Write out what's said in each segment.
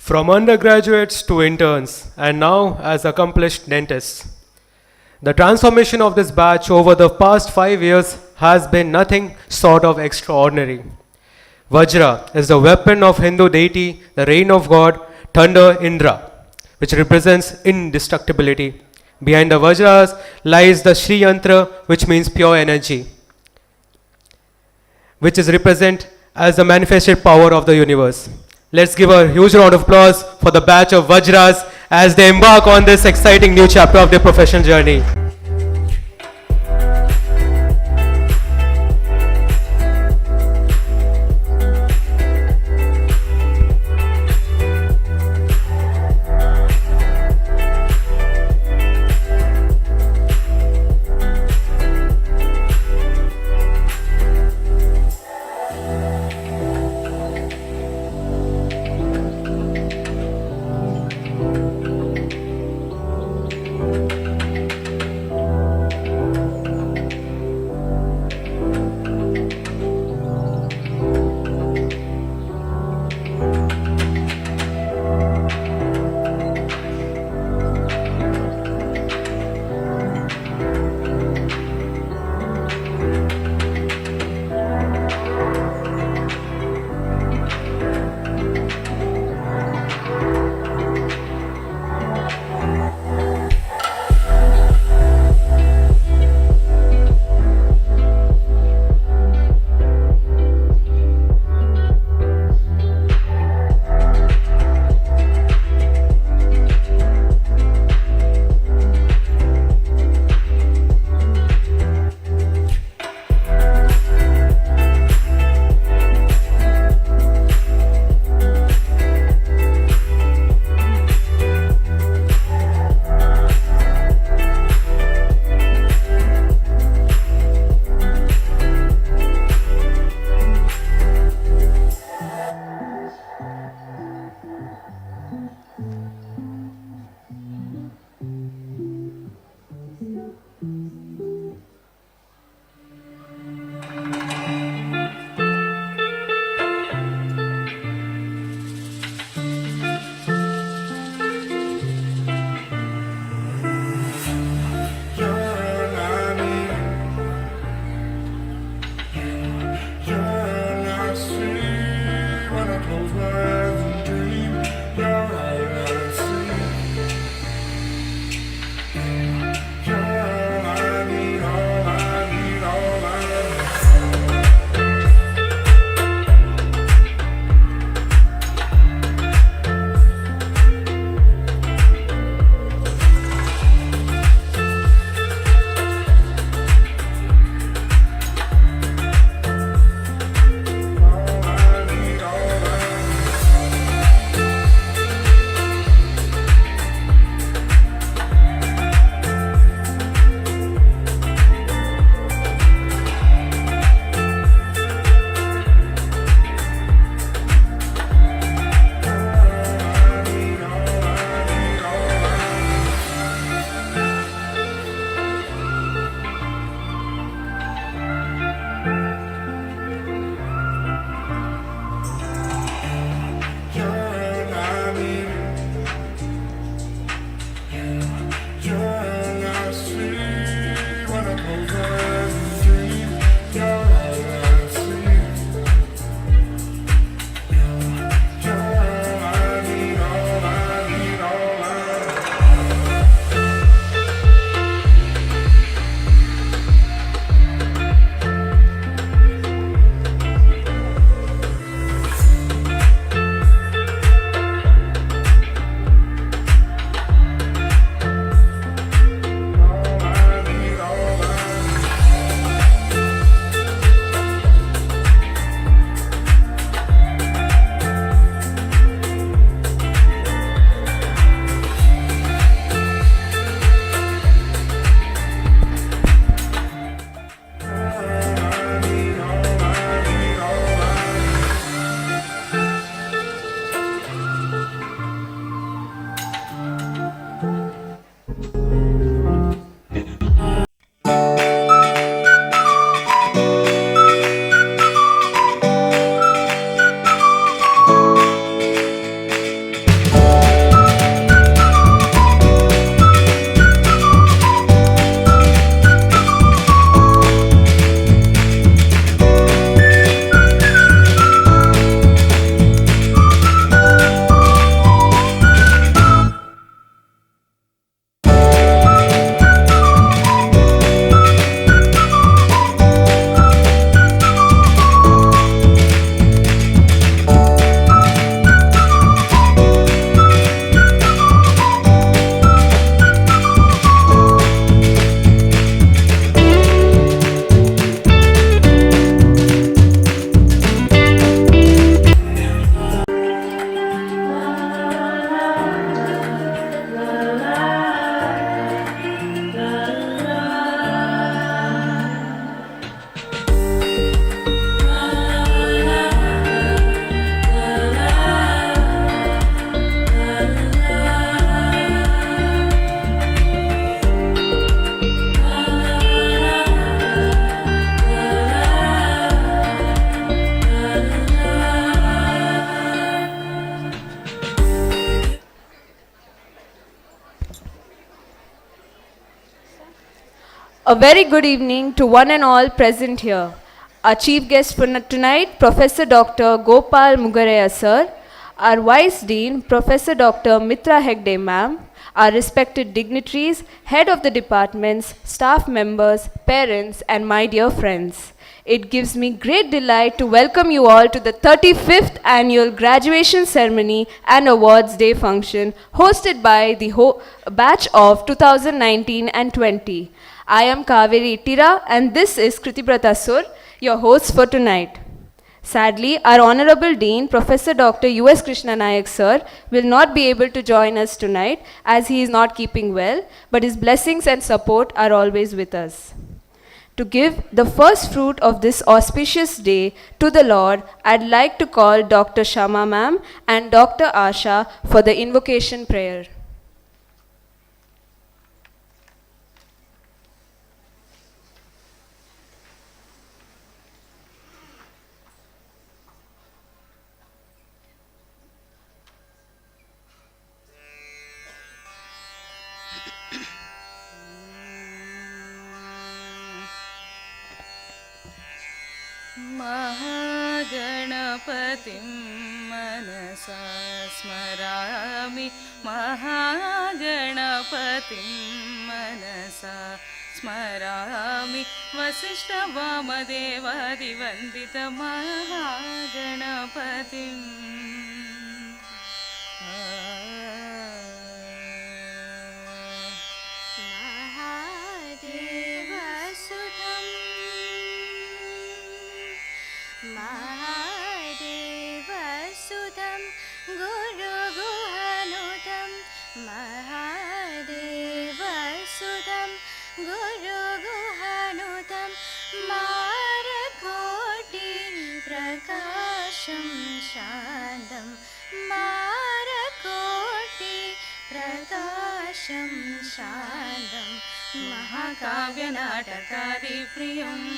From undergraduates to interns, and now as accomplished dentists. The transformation of this batch over the past 5 years has been nothing short of extraordinary. Vajra is the weapon of Hindu deity, the reign of God, thunder Indra, which represents indestructibility. Behind the Vajras lies the Shri Yantra, which means pure energy, which is represent as the manifested power of the universe. Let's give a huge round of applause for the batch of Vajras as they embark on this exciting new chapter of their professional journey. A very good evening to one and all present here. Our chief guest for tonight, Professor Dr. Gopal Mugaraya sir, our Vice Dean, Professor Dr. Mitra Hegde ma'am, our respected dignitaries, head of the departments, staff members, parents, and my dear friends. It gives me great delight to welcome you all to the 35th annual graduation ceremony and awards day function hosted by the batch of 2019 and 20. I am Kaveri Tira and this is Kritibrata Sur, your host for tonight. Sadly, our Honorable Dean, Professor Dr. U.S. Krishna Nayak sir, will not be able to join us tonight as he is not keeping well, but his blessings and support are always with us. To give the first fruit of this auspicious day to the Lord, I'd like to call Dr. Shama ma'am and Dr. Asha for the invocation prayer. महागणपतिं मनसा स्मरामि महागणपतिं मनसा स्मरामि वसिष्ठवामदेवादिवन्दितमहागणपतिम् महादेवसुतं गुरुगुहानुतं महादेवसुतं गुरुगुहानुतं मारकोटि प्रकाशं शान्तं मारकोटि प्रकाशं शान्तं महाकाव्यनाटकादिप्रियम्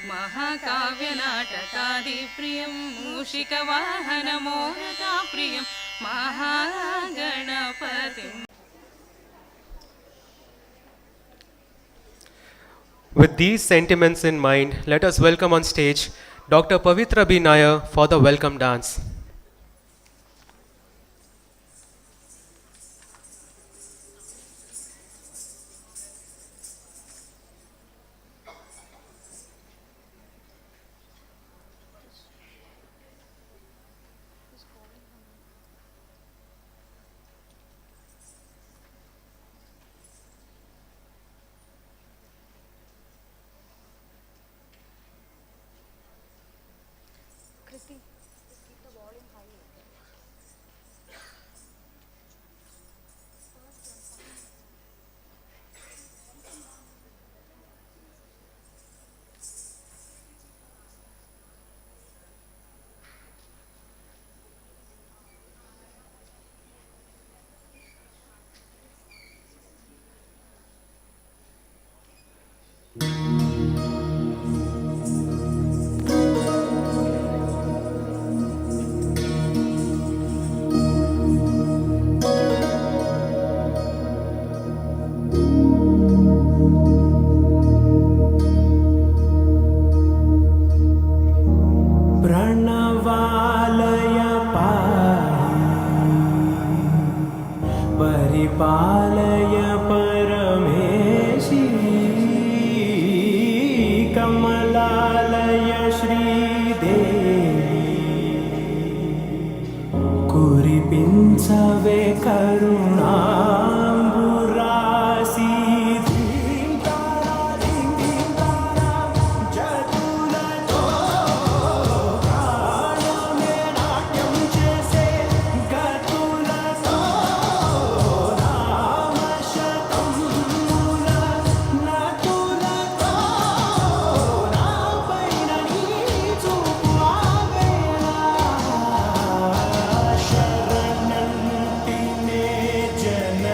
महाकाव्यनाटकादिप्रियं मूषिकवाहनमोहकाप्रियं महागणपतिम्. With these sentiments in mind, let us welcome on stage Dr. Pavitra B. Nair for the welcome dance. परिपालय परमेशी Kamalalaya Sridevi कुरिपिंचवे करुणांबुरासी జన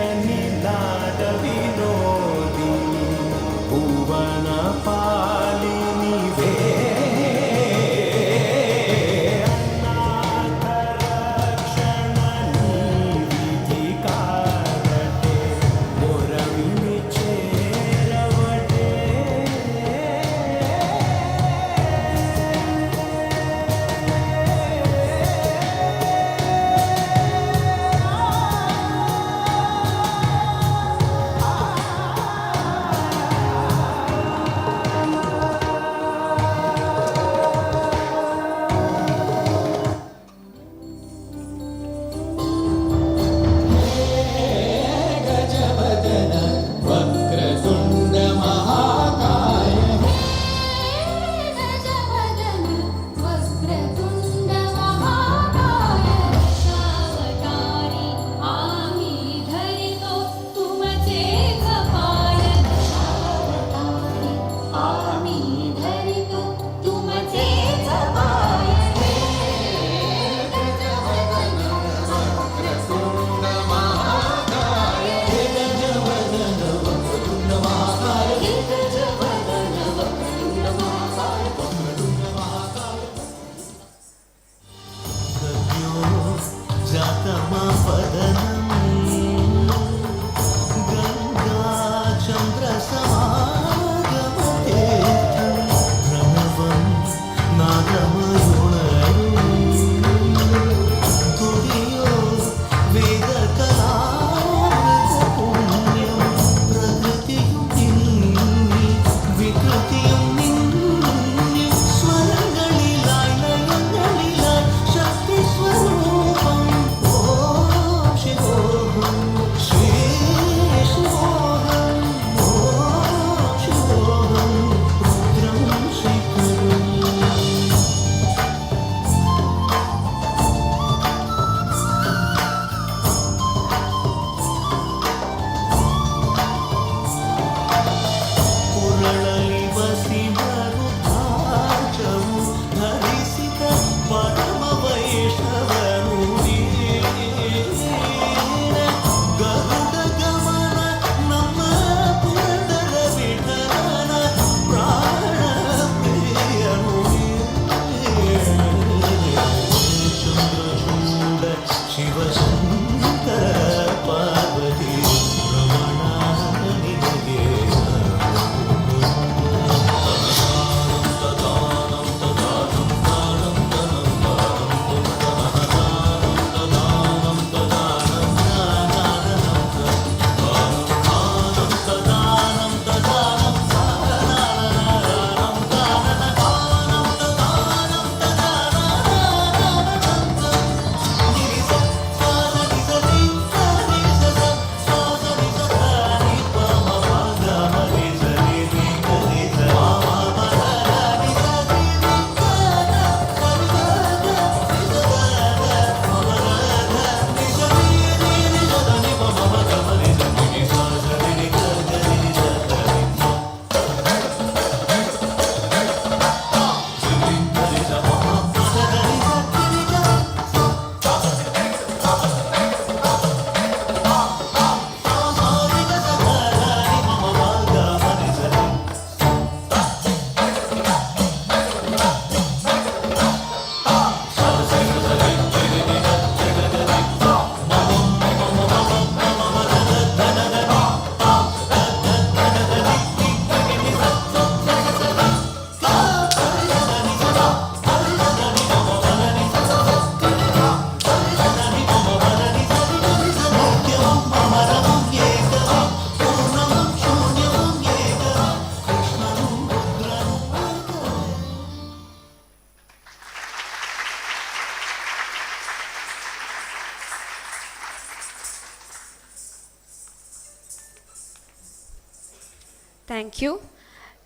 Thank you.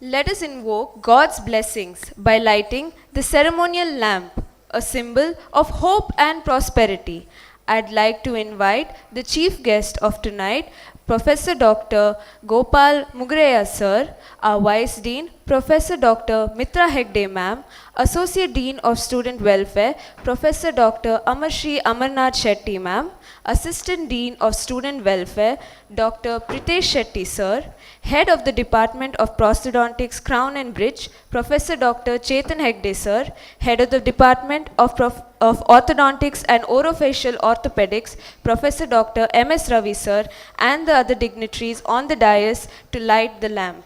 Let us invoke God's blessings by lighting the ceremonial lamp, a symbol of hope and prosperity. I'd like to invite the chief guest of tonight, Professor Dr. Gopal Mugraya sir, our Vice Dean, Professor Dr. Mitra Hegde ma'am, Associate Dean of Student Welfare, Professor Dr. Amarshri Amarnath Shetty ma'am, Assistant Dean of Student Welfare, Dr. Pritesh Shetty sir, Head of the Department of Prosthodontics, Crown and Bridge, Professor Dr. Chetan Hegde sir, Head of the Department of Orthodontics and Orofacial Orthopedics, Professor Dr. M.S. Ravi sir, and the other dignitaries on the dais to light the lamp.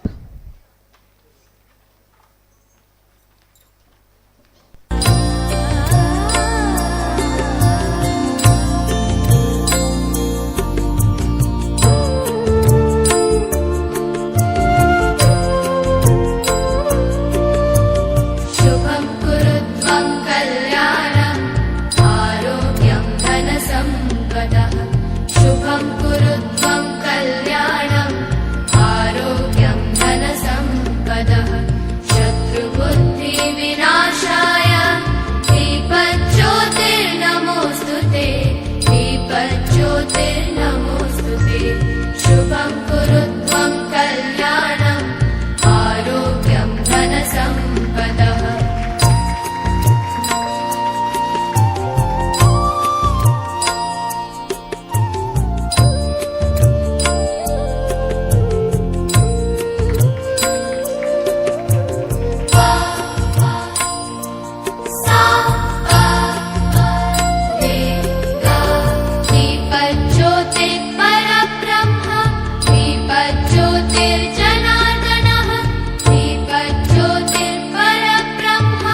शुभं कुरु त्वं कल्याणं आरोग्यं धनसम्पदः शुभं कुरु त्वं कल्याणं आरोग्यं धनसम्पदः शत्रुबुद्धिविनाशाय दीपज्योतिर्नमोऽस्तु ते दीपज्योतिर्नमोऽस्तु ते शुभं कुरु त्वं कल्याणं आरोग्यं धनसम्पदः दीपज्योतिर्परब्रह्म दीपज्योतिर्जनार्दनः दीपज्योतिर्परब्रह्म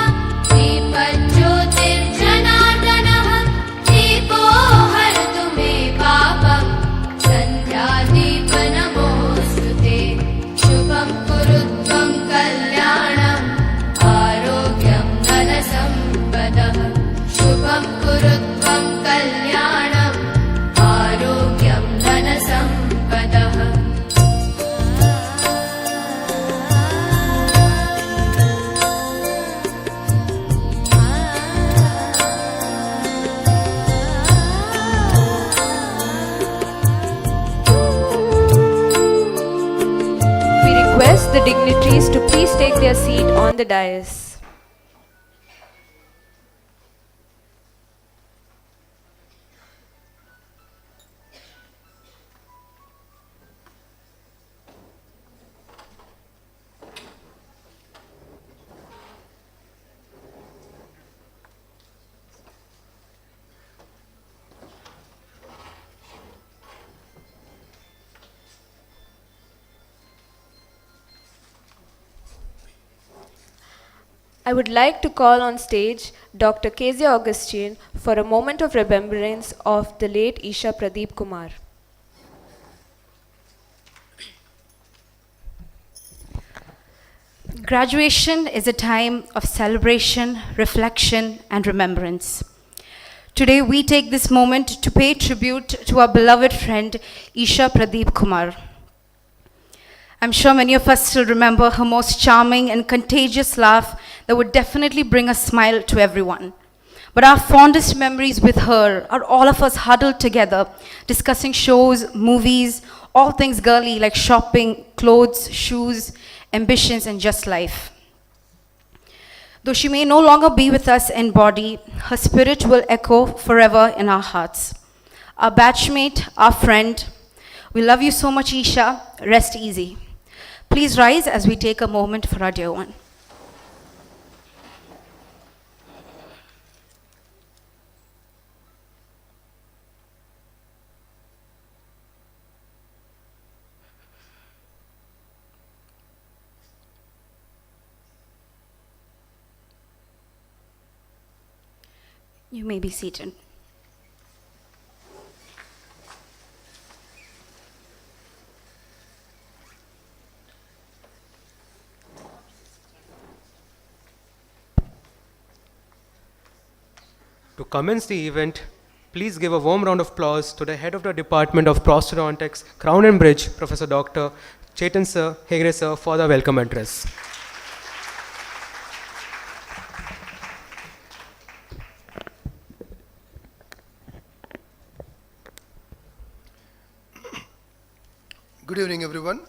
दीपज्योतिर्जनार्दनः दीपो हरतु मे पापं सन्ध्यादीपनमोऽस्तु ते शुभं कुरु त्वं कल्याणम् आरोग्यं धनसम्पदः शुभं कुरु त्वं कल्याणम् आरोग्यं धनसम्पदः We request the dignitaries to please take their seat on the dais. I would like to call on stage Dr. Kezia Augustine for a moment of remembrance of the late Isha Pradeep Kumar. Graduation is a time of celebration, reflection, and remembrance. Today, we take this moment to pay tribute to our beloved friend Isha Pradeep Kumar. I'm sure many of us still remember her most charming and contagious laugh that would definitely bring a smile to everyone. But our fondest memories with her are all of us huddled together, discussing shows, movies, all things girly like shopping, clothes, shoes, ambitions, and just life. Though she may no longer be with us in body, her spirit will echo forever in our hearts. Our batchmate, our friend, we love you so much, Isha. Rest easy. Please rise as we take a moment for our dear one. You may be seated. To commence the event, please give a warm round of applause to the head of the Department of Prosthodontics, Crown and Bridge, Professor Dr. Chetan sir, Hegre sir for the welcome address. Good evening, everyone.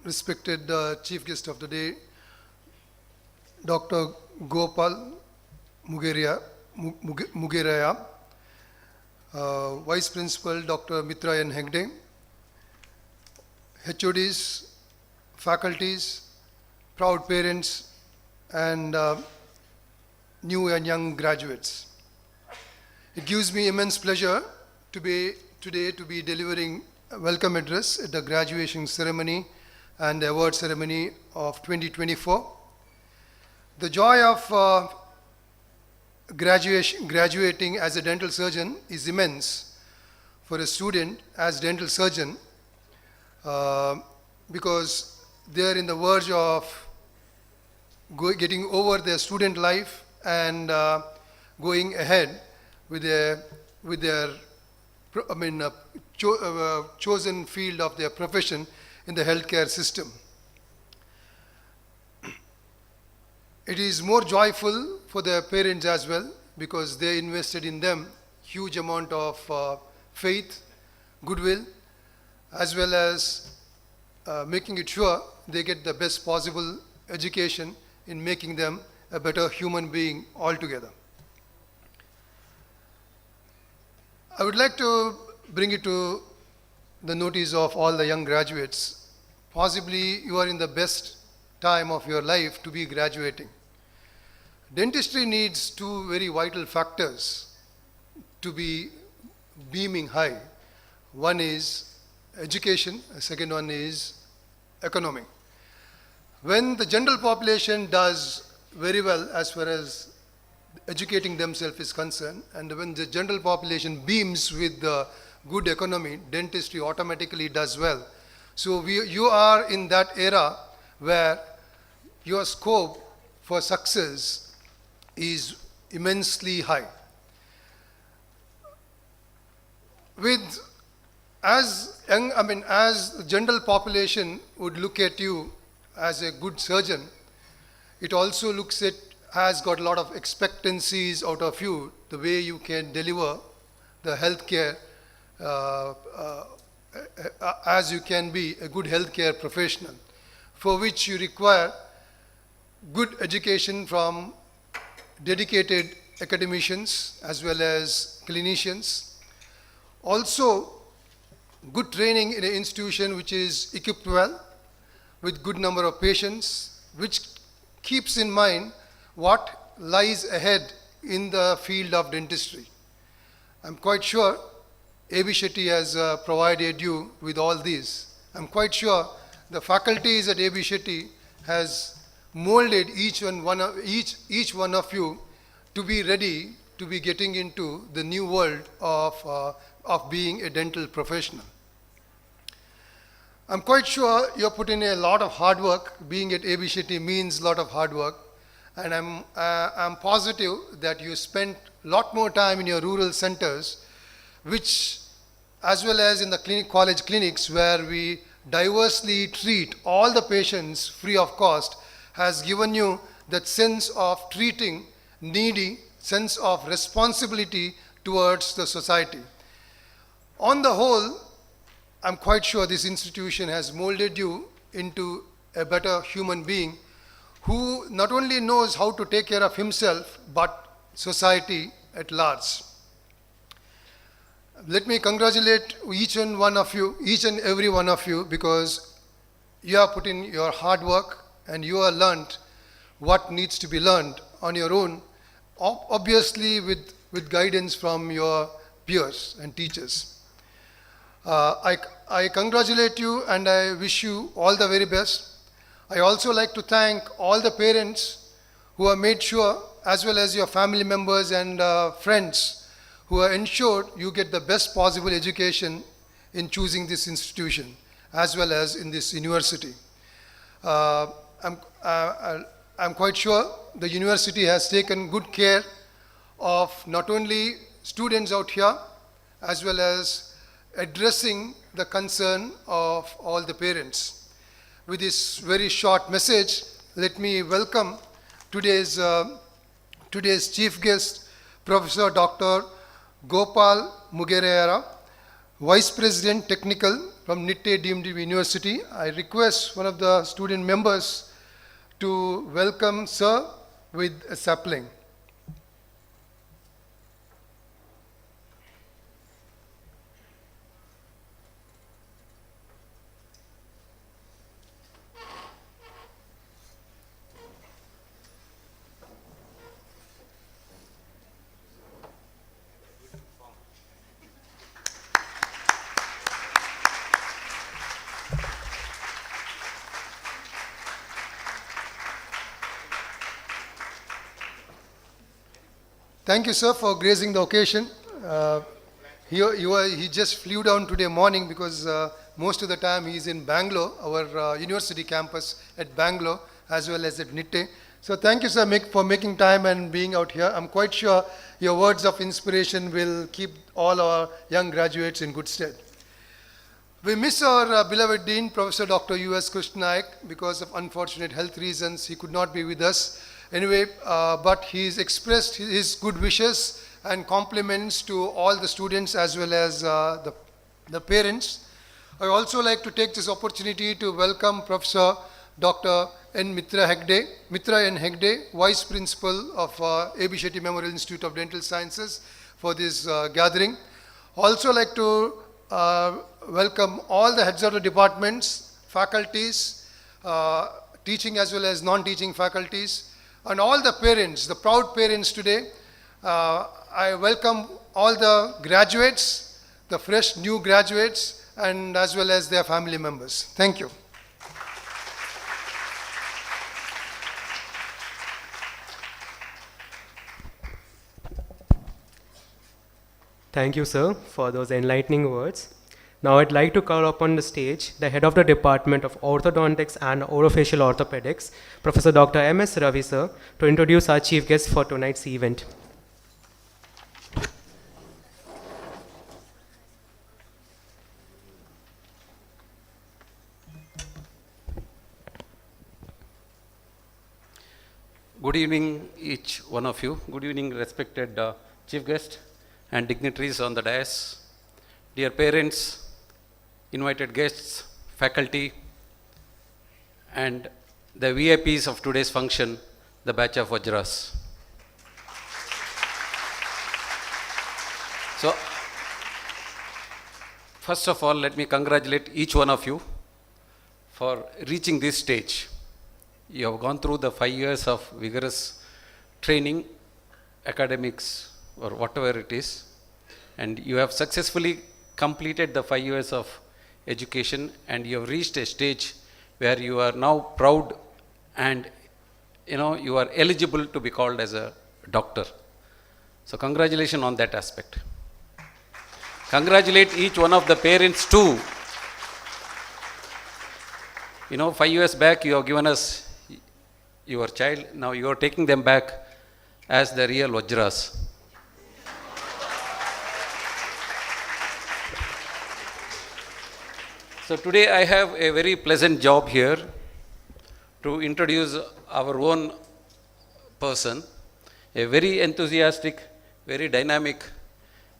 Respected Chief Guest of the day, Dr. Gopal Mugeraya, Vice Principal Dr. Mitra N. Hegde, HODs, faculties, proud parents, and new and young graduates. It gives me immense pleasure to be today to be delivering a welcome address at the graduation ceremony and the award ceremony of 2024. The joy of graduating as a dental surgeon is immense for a student as dental surgeon because they are in the verge of getting over their student life and going ahead with their chosen field of their profession in the healthcare system. It is more joyful for their parents as well because they invested in them huge amount of faith, goodwill, as well as making it sure they get the best possible education in making them a better human being altogether. I would like to bring it to the notice of all the young graduates. Possibly you are in the best time of your life to be graduating. Dentistry needs two very vital factors to be beaming high. One is education, the second one is economy. When the general population does very well as far as educating themselves is concerned, and when the general population beams with the good economy, dentistry automatically does well. So you are in that era where your scope for success is immensely high. As the general population would look at you as a good surgeon, it also has got a lot of expectancies out of you, the way you can deliver the healthcare as you can be a good healthcare professional, for which you require good education from dedicated academicians as well as clinicians. Also, good training in an institution which is equipped well with good number of patients, which keeps in mind what lies ahead in the field of dentistry. I'm quite sure AB SHETTY has provided you with all these. I'm quite sure the faculties at AB SHETTY has molded each one of you to be ready to be getting into the new world of being a dental professional. I'm quite sure you put in a lot of hard work. Being at AB SHETTY means a lot of hard work, and I'm positive that you spent a lot more time in your rural centers, which, as well as in the college clinics where we diversely treat all the patients free of cost, has given you that sense of treating needy, sense of responsibility towards the society. On the whole, I'm quite sure this institution has molded you into a better human being who not only knows how to take care of himself, but society at large. Let me congratulate each and every one of you, because you have put in your hard work and you have learned what needs to be learned on your own, obviously with guidance from your peers and teachers. I congratulate you and I wish you all the very best. I also like to thank all the parents who have made sure, as well as your family members and friends, who have ensured you get the best possible education in choosing this institution, as well as in this university. I'm quite sure the university has taken good care of not only students out here, as well as addressing the concern of all the parents. with this very short message, let me welcome today's chief guest, Professor Dr. Gopal Mugerayara, Vice President Technical from Nitte DEEM University. I request one of the student members to welcome Sir with a sapling. Thank you, sir, for gracing the occasion. He just flew down today morning because most of the time he is in Bangalore, our university campus at Bangalore, as well as at Nitte. So thank you, sir, for making time and being out here. I'm quite sure your words of inspiration will keep all our young graduates in good stead. We miss our beloved Dean, Professor Dr. U.S. Krishnaik, because of unfortunate health reasons. He could not be with us. Anyway, but he's expressed his good wishes and compliments to all the students as well as the parents. I also like to take this opportunity to welcome Professor Dr. Mitra N. Hegde, Vice Principal of A.B. Shetty Memorial Institute of Dental Sciences, for this gathering. Also like to welcome all the heads of the departments, faculties, teaching as well as non-teaching faculties, and all the parents, the proud parents today. I welcome all the graduates, the fresh new graduates, and as well as their family members. Thank you. Thank you, sir, for those enlightening words. Now I'd like to call upon the stage the head of the Department of Orthodontics and Orofacial Orthopedics, Professor Dr. M.S. Ravi, sir, to introduce our chief guest for tonight's event. Good evening, each one of you. Good evening, respected chief guest and dignitaries on the dais, dear parents, invited guests, faculty, and the VIPs of today's function, the batch of VAJRAS. So, first of all, let me congratulate each one of you for reaching this stage. You have gone through the 5 years of vigorous training, academics, or whatever it is, and you have successfully completed the 5 years of education, and you have reached a stage where you are now proud and you are eligible to be called as a doctor. So congratulations on that aspect. Congratulate each one of the parents too. 5 years back you have given us your child, now you are taking them back as the real VAJRAS. So today I have a very pleasant job here to introduce our own person, a very enthusiastic, very dynamic,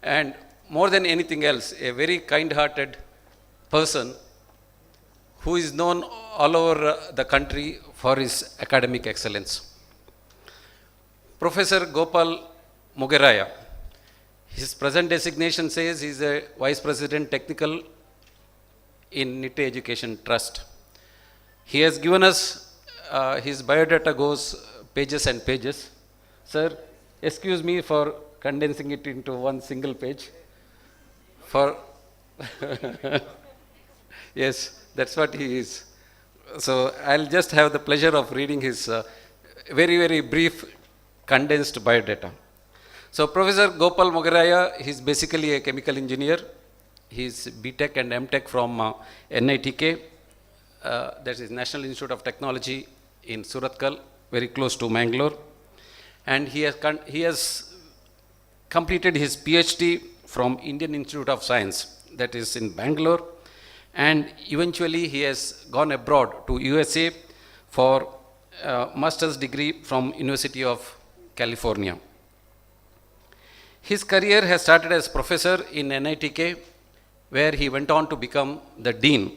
and more than anything else, a very kind-hearted person who is known all over the country for his academic excellence. Professor Gopal Mugeraya. His present designation says he is a Vice President Technical in Nitte Education Trust. He has given us, his biodata goes pages and pages. Sir, excuse me for condensing it into one single page. Yes, that's what he is. So I'll just have the pleasure of reading his very, very brief condensed biodata. So Professor Gopal Mugeraya, he's basically a chemical engineer. He's BTech and MTech from NITK, that is National Institute of Technology in Surathkal, very close to Mangalore. And he has completed his PhD from Indian Institute of Science, that is in Bangalore. and eventually he has gone abroad to USA for master's degree from University of California. His career has started as professor in NITK, where he went on to become the dean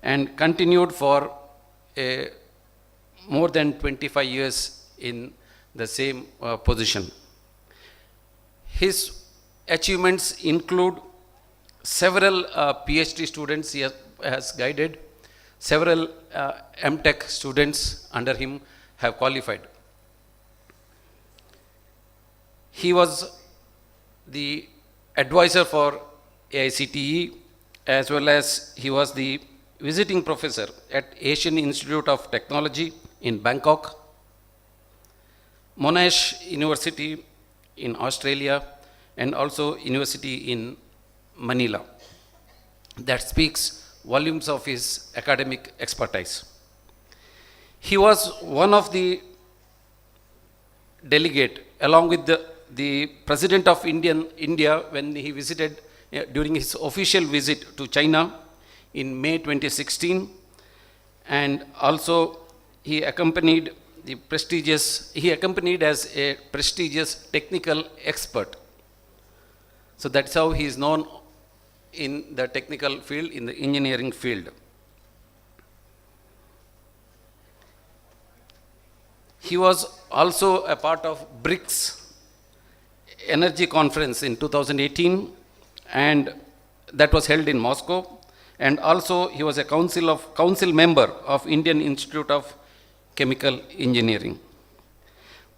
and continued for more than 25 years in the same position. His achievements include several PhD students he has guided, several MTech students under him have qualified. He was the advisor for AICTE, as well as he was the visiting professor at Asian Institute of Technology in Bangkok, Monash University in Australia, and also University in Manila. That speaks volumes of his academic expertise. He was one of the delegate along with the President of India when he visited during his official visit to China in May 2016, and also he accompanied as a prestigious technical expert. So that's how he is known in the technical field, in the engineering field. He was also a part of BRICS Energy Conference in 2018, and that was held in Moscow. And also he was a council member of Indian Institute of Chemical Engineering.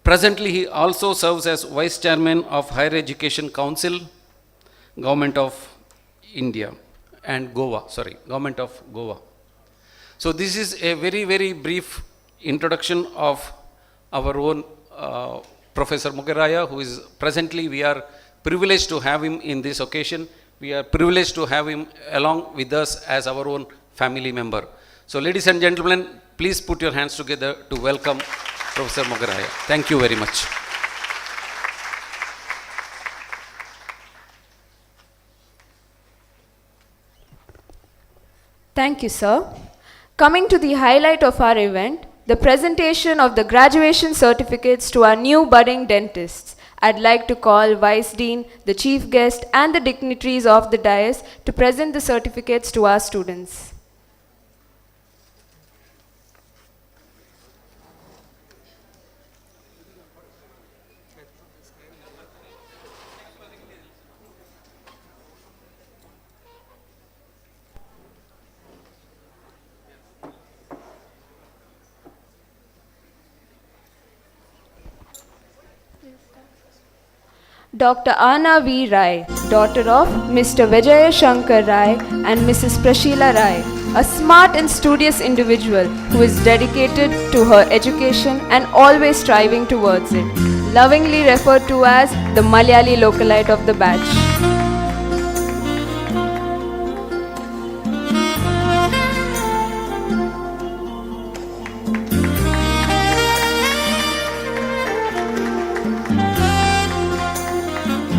Presently, he also serves as Vice Chairman of Higher Education Council, Government of India and Government of Goa. So this is a very, very brief introduction of our own Professor Mugaraya, who is presently, we are privileged to have him in this occasion. We are privileged to have him along with us as our own family member. So ladies and gentlemen, please put your hands together to welcome Professor Mugaraya. Thank you very much. Thank you, sir. Coming to the highlight of our event, the presentation of the graduation certificates to our new budding dentists. I'd like to call Vice Dean, the Chief Guest, and the dignitaries of the dais to present the certificates to our students. Dr. Anna V. Rai, daughter of Mr. Vijaya Shankar Rai and Mrs. Prashila Rai, a smart and studious individual who is dedicated to her education and always striving towards it, lovingly referred to as the Malayali localite of the batch.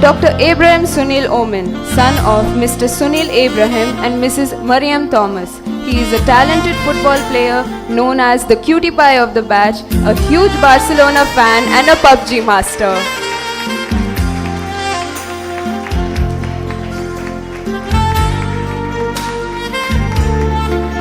Dr. Abraham Sunil Oman, son of Mr. Sunil Abraham and Mrs. Mariam Thomas. He is a talented football player known as the cutie pie of the batch, a huge Barcelona fan and a PUBG master.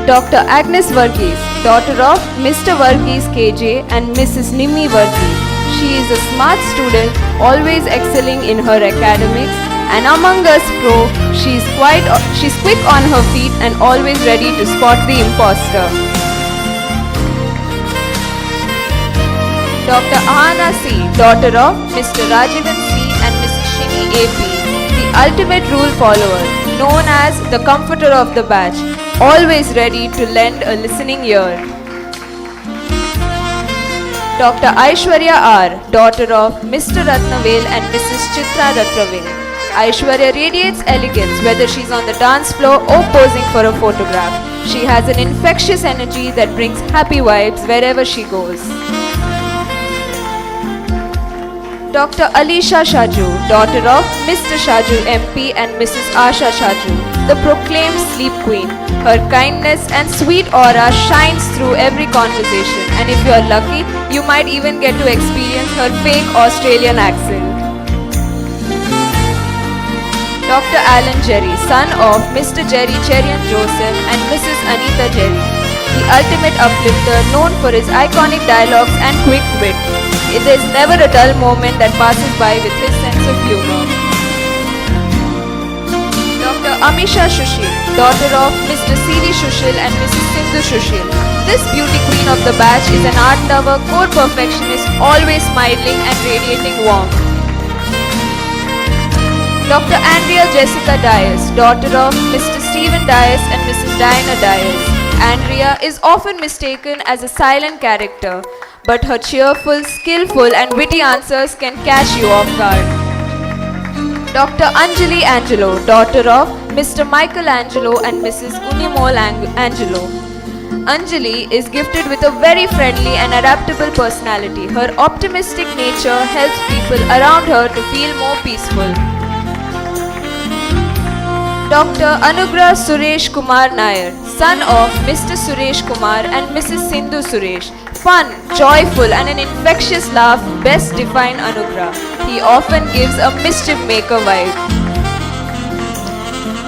Dr. Agnes Varghese, daughter of Mr. Varghese KJ and Mrs. Nimmi Varghese. She is a smart student, always excelling in her academics, and among us pro, she's quick on her feet and always ready to spot the imposter. Dr. Ahana C, daughter of Mr. Rajivan C and Mrs. Shini AP, the ultimate rule follower, known as the comforter of the batch, always ready to lend a listening ear. Dr. Aishwarya R, daughter of Mr. Ratnavel and Mrs. Chitra Ratnavel. Aishwarya radiates elegance whether she's on the dance floor or posing for a photograph. She has an infectious energy that brings happy vibes wherever she goes. Dr. Alisha Shaju, daughter of Mr. Shaju MP and Mrs. Asha Shaju. the proclaimed sleep queen. Her kindness and sweet aura shines through every conversation, and if you are lucky, you might even get to experience her fake Australian accent. Dr. Alan Jerry, son of Mr. Jerry Cherian Joseph and Mrs. Anita Jerry, the ultimate uplifter known for his iconic dialogues and quick wit. There is never a dull moment that passes by with his sense of humor. Dr. Amisha Shushil, daughter of Mr. C.V. Shushil and Mrs. Sindhu Shushil. This beauty queen of the batch is an art lover, core perfectionist, always smiling and radiating warmth. Dr. Andrea Jessica Dias, daughter of Mr. Stephen Dias and Mrs. Diana Dias. Andrea is often mistaken as a silent character, but her cheerful, skillful and witty answers can catch you off guard. Dr. Anjali Angelo, daughter of Mr. Michael Angelo and Mrs. Unimol Angelo. Anjali is gifted with a very friendly and adaptable personality. Her optimistic nature helps people around her to feel more peaceful. Dr. Anugrah Suresh Kumar Nair, son of Mr. Suresh Kumar and Mrs. Sindhu Suresh. Fun, joyful and an infectious laugh best define Anugrah. He often gives a mischief maker vibe.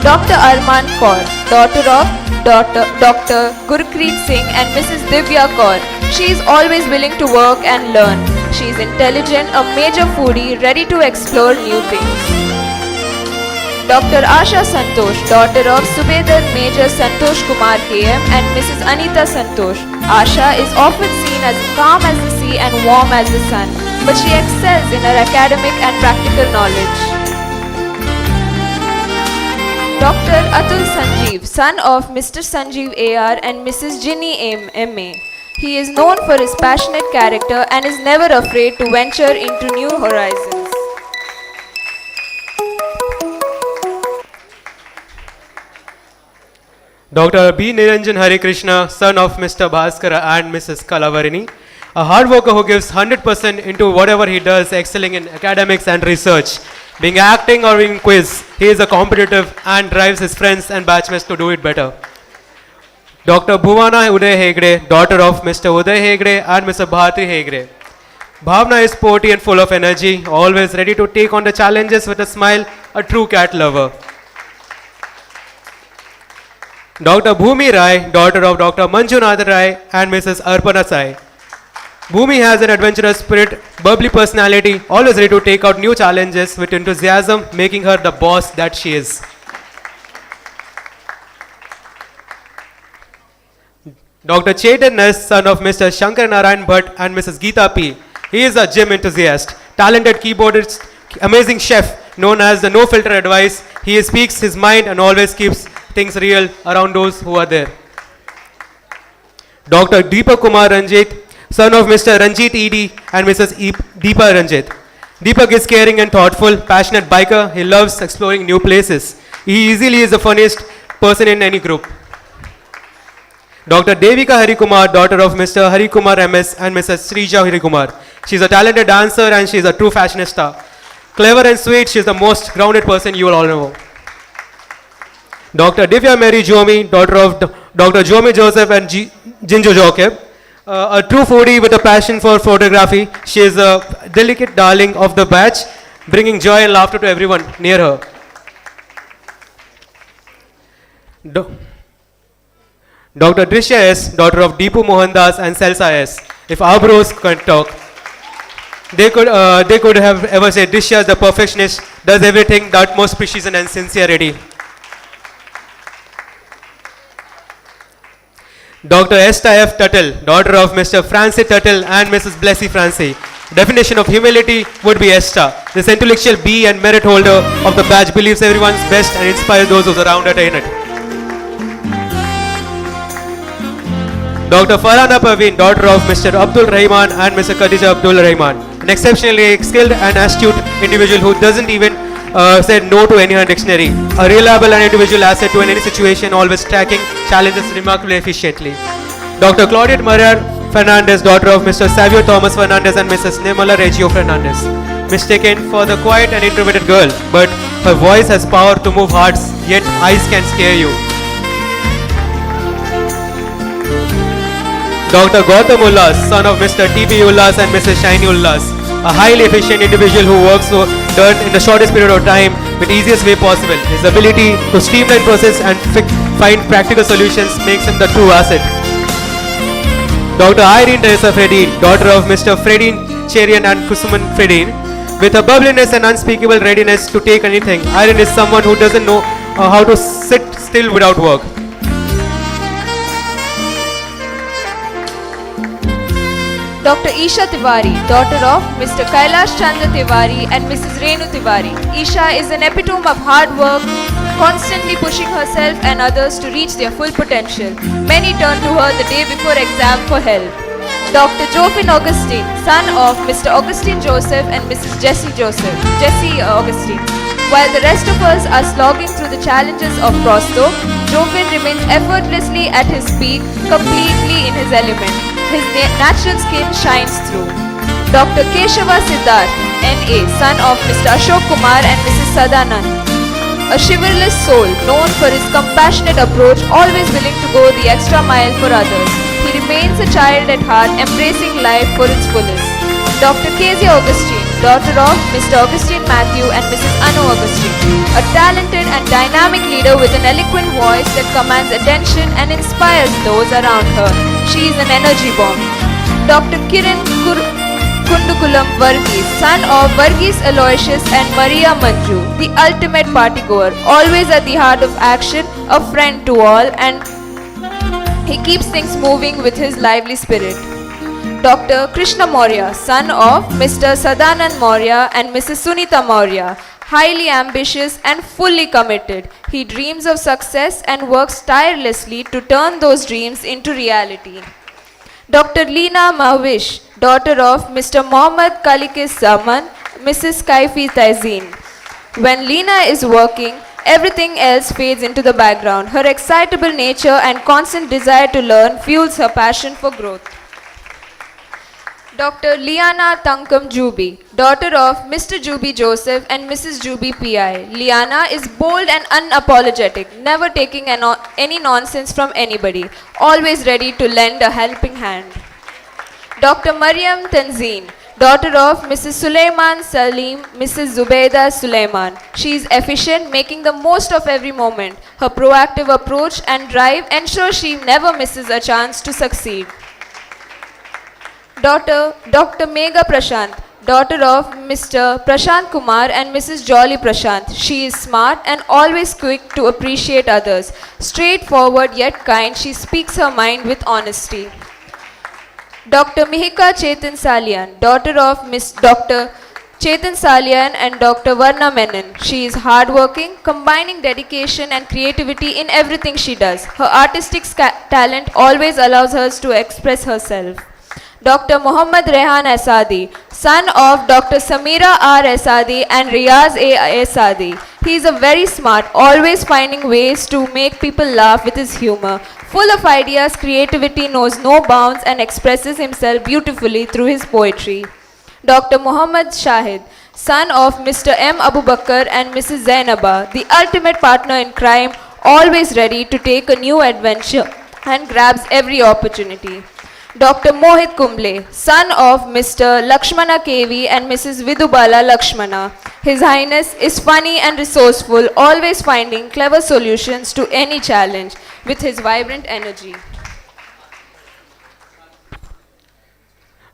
Dr. Arman Kaur, daughter of Dr. Gurpreet Singh and Mrs. Divya Kaur. She is always willing to work and learn. She is intelligent, a major foodie, ready to explore new things. Dr. Asha Santosh, daughter of Subedar Major Santosh Kumar KM and Mrs. Anita Santosh. Asha is often seen as calm as the sea and warm as the sun, but she excels in her academic and practical knowledge. Dr. Atul Sanjeev, son of Mr. Sanjeev AR and Mrs. Ginny MA. He is known for his passionate character and is never afraid to venture into new horizons. Dr. B. Niranjan Hari Krishna, son of Mr. Bhaskara and Mrs. Kalavarini, a hard worker who gives 100% into whatever he does, excelling in academics and research. Being acting or in quiz, he is a competitive and drives his friends and batchmates to do it better. Dr. Bhuvana Uday Hegde, daughter of Mr. Uday Hegde and Mr. Bharti Hegde. Bhavna is sporty and full of energy, always ready to take on the challenges with a smile, a true cat lover. Dr. Bhumi Rai, daughter of Dr. Manjunath Rai and Mrs. Arpana Sai. Bhumi has an adventurous spirit, bubbly personality, always ready to take out new challenges with enthusiasm, making her the boss that she is. Dr. Chetan S, son of Mr. Shankar Narayan Bhatt and Mrs. Geeta P. He is a gym enthusiast, talented keyboardist, amazing chef, known as the no filter advice. He speaks his mind and always keeps things real around those who are there. Dr. Deepak Kumar Ranjit, son of Mr. Ranjit ED and Mrs. Deepa Ranjit. Deepak is caring and thoughtful, passionate biker. He loves exploring new places. He easily is the funniest person in any group. Dr. Devika Harikumar, daughter of Mr. Harikumar MS and Mrs. Srija Harikumar. She is a talented dancer and she is a true fashionista. Clever and sweet, she is the most grounded person you will all know. Dr. Divya Mary Jomi, daughter of Dr. Jomi Joseph and Jinjo Jokeb. A true foodie with a passion for photography. She is a delicate darling of the batch, bringing joy and laughter to everyone near her. Dr. Drishya S, daughter of Deepu Mohandas and Selsa S. If our bros can talk, they could have ever said Drishya is the perfectionist, does everything the utmost precision and sincerity. Dr. Esther F. Tuttle, daughter of Mr. Francis Tuttle and Mrs. Blessy Francie. Definition of humility would be Esther. This intellectual bee and merit holder of the badge believes everyone's best and inspires those who surround her in it. Dr. Farhana Parveen, daughter of Mr. Abdul Rahman and Mr. Khadija Abdul Rahman. An exceptionally skilled and astute individual who doesn't even said no to any dictionary. A reliable and individual asset to any situation, always tracking challenges remarkably efficiently. Dr. Claudette Maria Fernandez, daughter of Mr. Savio Thomas Fernandez and Mrs. Nemala Reggio Fernandez. Mistaken for the quiet and introverted girl, but Her voice has power to move hearts, yet eyes can scare you. Dr. Gautam Ullas, son of Mr. T.B. Ullas and Mrs. Shiny Ullas, a highly efficient individual who works done in the shortest period of time with easiest way possible. His ability to streamline process and find practical solutions makes him the true asset. Dr. Irene Teresa Fredin, daughter of Mr. Fredin Cherian and Kusuman Fredin, with a bubbliness and unspeakable readiness to take anything. Irene is someone who doesn't know how to sit still without work. Dr. Isha Tiwari, daughter of Mr. Kailash Chandra Tiwari and Mrs. Renu Tiwari. Isha is an epitome of hard work, constantly pushing herself and others to reach their full potential. Many turn to her the day before exam for help. Dr. Jofin Augustine, son of Mr. Augustine Joseph and Mrs. Jessie Augustine. While the rest of us are slogging through the challenges of prosto, Jofin remains effortlessly at his peak, completely in his element. His natural skin shines through. Dr. Keshava Siddharth, N.A., son of Mr. Ashok Kumar and Mrs. Sadanand. A chivalrous soul, known for his compassionate approach, always willing to go the extra mile for others. He remains a child at heart, embracing life for its fullest. Dr. Kezia Augustine, daughter of Mr. Augustine Matthew and Mrs. Anu Augustine. A talented and dynamic leader with an eloquent voice that commands attention and inspires those around her. She is an energy bomb. Dr. Kiran Kundukulam Varghese, son of Varghese Aloysius and Maria Manju, the ultimate partygoer, always at the heart of action, a friend to all, and he keeps things moving with his lively spirit. Dr. Krishna Maurya, son of Mr. Sadanand Maurya and Mrs. Sunita Maurya, highly ambitious and fully committed. He dreams of success and works tirelessly to turn those dreams into reality. Dr. Leena Mahwish, daughter of Mr. Mohammad Kalikis Zaman, Mrs. Kaifi Taizeen. When Leena is working, everything else fades into the background. Her excitable nature and constant desire to learn fuels her passion for growth. Dr. Liana Tankam Jubi, daughter of Mr. Jubi Joseph and Mrs. Jubi P.I. Liana is bold and unapologetic, never taking any nonsense from anybody, always ready to lend a helping hand. Dr. Mariam Tanzeen, daughter of Mrs. Sulaiman Salim, Mrs. Zubaida Sulaiman. She is efficient, making the most of every moment. Her proactive approach and drive ensure she never misses a chance to succeed. Dr. Megha Prashant, daughter of Mr. Prashant Kumar and Mrs. Jolly Prashant. She is smart and always quick to appreciate others. Straightforward yet kind, she speaks her mind with honesty. Dr. Mihika Chetan Salian, daughter of Dr. Chetan Salian and Dr. Varna Menon. She is hardworking, combining dedication and creativity in everything she does. Her artistic talent always allows her to express herself. Dr. Muhammad Rehan Asadi, son of Dr. Samira R. Asadi and Riaz A. Asadi. He is a very smart, always finding ways to make people laugh with his humor. Full of ideas, creativity knows no bounds and expresses himself beautifully through his poetry. Dr. Muhammad Shahid, son of Mr. M. Abu Bakr and Mrs. Zainaba, the ultimate partner in crime, always ready to take a new adventure and grabs every opportunity. Dr. Mohit Kumble, son of Mr. Lakshmana KV and Mrs. Vidubala Lakshmana. His Highness is funny and resourceful, always finding clever solutions to any challenge with his vibrant energy.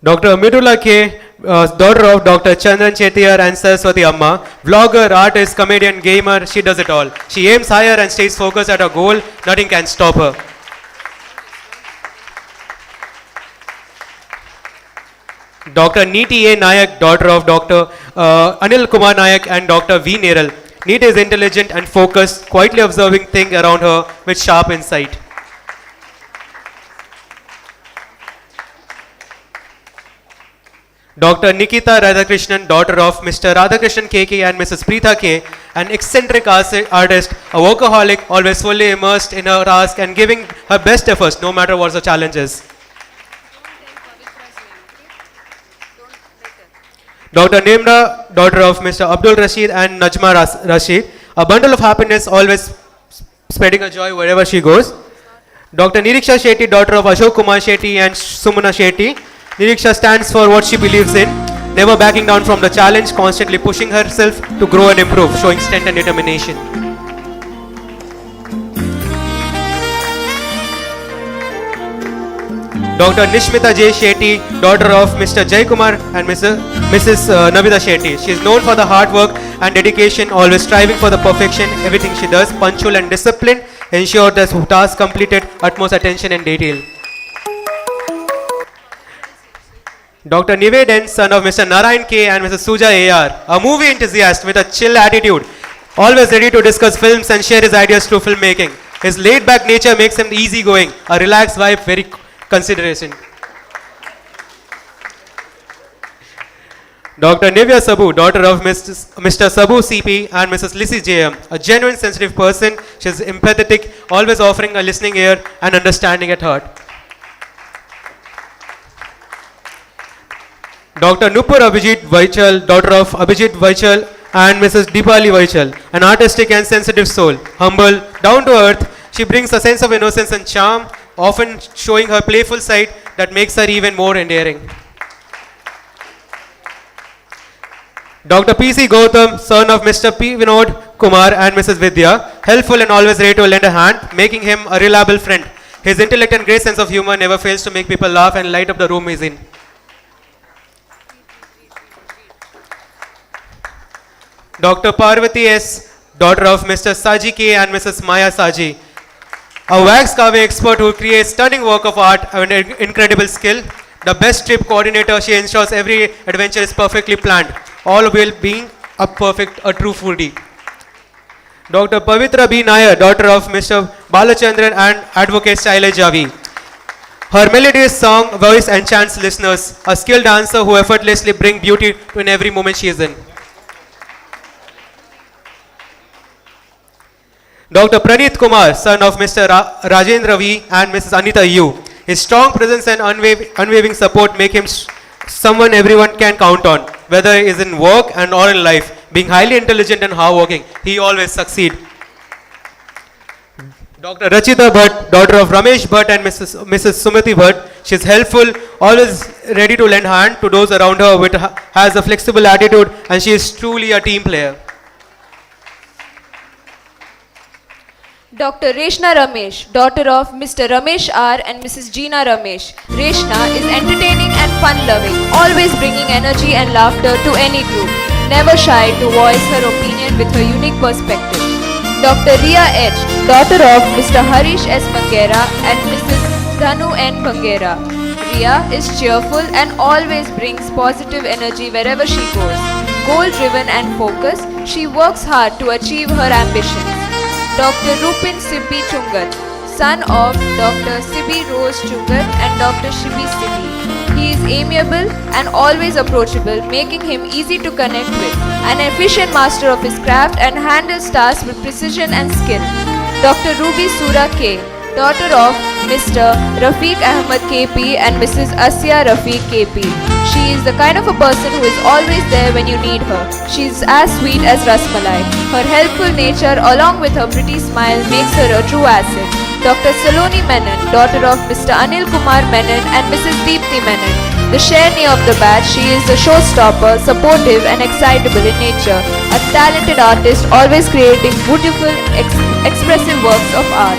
Dr. Midula K, daughter of Dr. Chandran Chetiyar and Saraswati Amma, vlogger, artist, comedian, gamer, she does it all. She aims higher and stays focused at her goal, nothing can stop her. Dr. Nitte A. Nayak, daughter of Dr. Anil Kumar Nayak and Dr. V. Neral. Nitte is intelligent and focused, quietly observing things around her with sharp insight. Dr. Nikita Radhakrishnan, daughter of Mr. Radhakrishnan KK and Mrs. Preetha K, an eccentric artist, a workaholic, always fully immersed in her task and giving her best efforts no matter what the challenges. Dr. Nimra, daughter of Mr. Abdul Rashid and Najma Rashid, a bundle of happiness, always spreading a joy wherever she goes. Dr. Niriksha Shetty, daughter of Ashok Kumar Shetty and Sumana Shetty. Niriksha stands for what she believes in, never backing down from the challenge, constantly pushing herself to grow and improve, showing strength and determination. Dr. Nishmita J. Shetty, daughter of Mr. Jay Kumar and Mrs. Navida Shetty. She is known for the hard work and dedication, always striving for the perfection. Everything she does, punctual and disciplined, ensure that tasks completed, utmost attention and detail. Dr. Niveden, son of Mr. Narayan K. and Mrs. Suja A.R., a movie enthusiast with a chill attitude, always ready to discuss films and share his ideas through filmmaking. His laid-back nature makes him easygoing, a relaxed vibe, very consideration. Dr. Nivya Sabu, daughter of Mr. Sabu CP and Mrs. Lissy JM, a genuine sensitive person. She is empathetic, always offering a listening ear and understanding at heart. Dr. Nupur Abhijit Vaichal, daughter of Abhijit Vaichal and Mrs. Deepali Vaichal, an artistic and sensitive soul, humble, down to earth. She brings a sense of innocence and charm, often showing her playful side that makes her even more endearing. Dr. P.C. Gautam, son of Mr. P. Vinod Kumar and Mrs. Vidya, helpful and always ready to lend a hand, making him a reliable friend. His intellect and great sense of humor never fails to make people laugh and light up the room he's in. Dr. Parvati S., daughter of Mr. Saji K. and Mrs. Maya Saji, a wax carving expert who creates stunning work of art and incredible skill. The best trip coordinator, she ensures every adventure is perfectly planned, all while being a true foodie. Dr. Pavitra B. Nair, daughter of Mr. Balachandran and Advocate Shailesh Javi. Her melodious song voice enchants listeners, a skilled dancer who effortlessly brings beauty in every moment she is in. Dr. Praneeth Kumar, son of Mr. Rajendra V. and Mrs. Anita U. His strong presence and unwavering support make him someone everyone can count on, whether he is in work and or in life. Being highly intelligent and hardworking, he always succeeds. Dr. Rachita Bhatt, daughter of Ramesh Bhatt and Mrs. Sumati Bhatt, she is helpful, always ready to lend hand to those around her, has a flexible attitude, and she is truly a team player. Dr. Reshna Ramesh, daughter of Mr. Ramesh R. and Mrs. Jeena Ramesh. Reshna is entertaining and fun-loving, always bringing energy and laughter to any group, never shy to voice her opinion with her unique perspective. Dr. Ria H., daughter of Mr. Harish S. Bangera and Mrs. Dhanu N. Bangera. Ria is cheerful and always brings positive energy wherever she goes. Goal-driven and focused, she works hard to achieve her ambitions. Dr. Rupin Sibbi Chungat, son of Dr. Sibbi Rose Chungat and Dr. Shibi Sibbi. He is amiable and always approachable, making him easy to connect with, an efficient master of his craft and handles tasks with precision and skill. Dr. Ruby Sura K, daughter of Mr. Rafiq Ahmad KP and Mrs. Asya Rafiq KP. She is the kind of a person who is always there when you need her. She is as sweet as Rasmalai. Her helpful nature along with her pretty smile makes her a true asset. Dr. Saloni Menon, daughter of Mr. Anil Kumar Menon and Mrs. Deepthi Menon. The Sherni of the batch, she is a showstopper, supportive and excitable in nature. A talented artist, always creating beautiful, expressive works of art.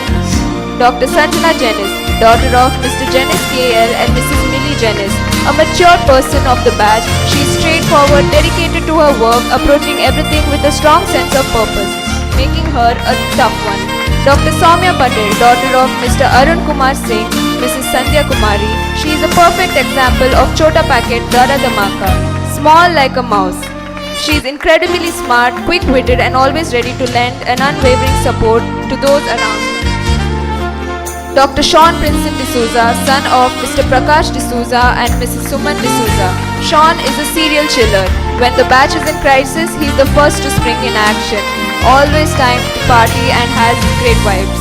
Dr. Sanjana Janis, daughter of Mr. Janis KL and Mrs. Millie Janis. A mature person of the batch, she is straightforward, dedicated to her work, approaching everything with a strong sense of purpose, making her a tough one. Dr. Soumya Patel, daughter of Mr. Arun Kumar Singh, Mrs. Sandhya Kumari. She is a perfect example of Chota Packet Dada Dhamaka, small like a mouse. She is incredibly smart, quick-witted and always ready to lend an unwavering support to those around her. Dr. Sean Princeton D'Souza, son of Mr. Prakash D'Souza and Mrs. Suman D'Souza. Sean is a serial chiller. When the batch is in crisis, he is the first to spring in action. Always time to party and has great vibes.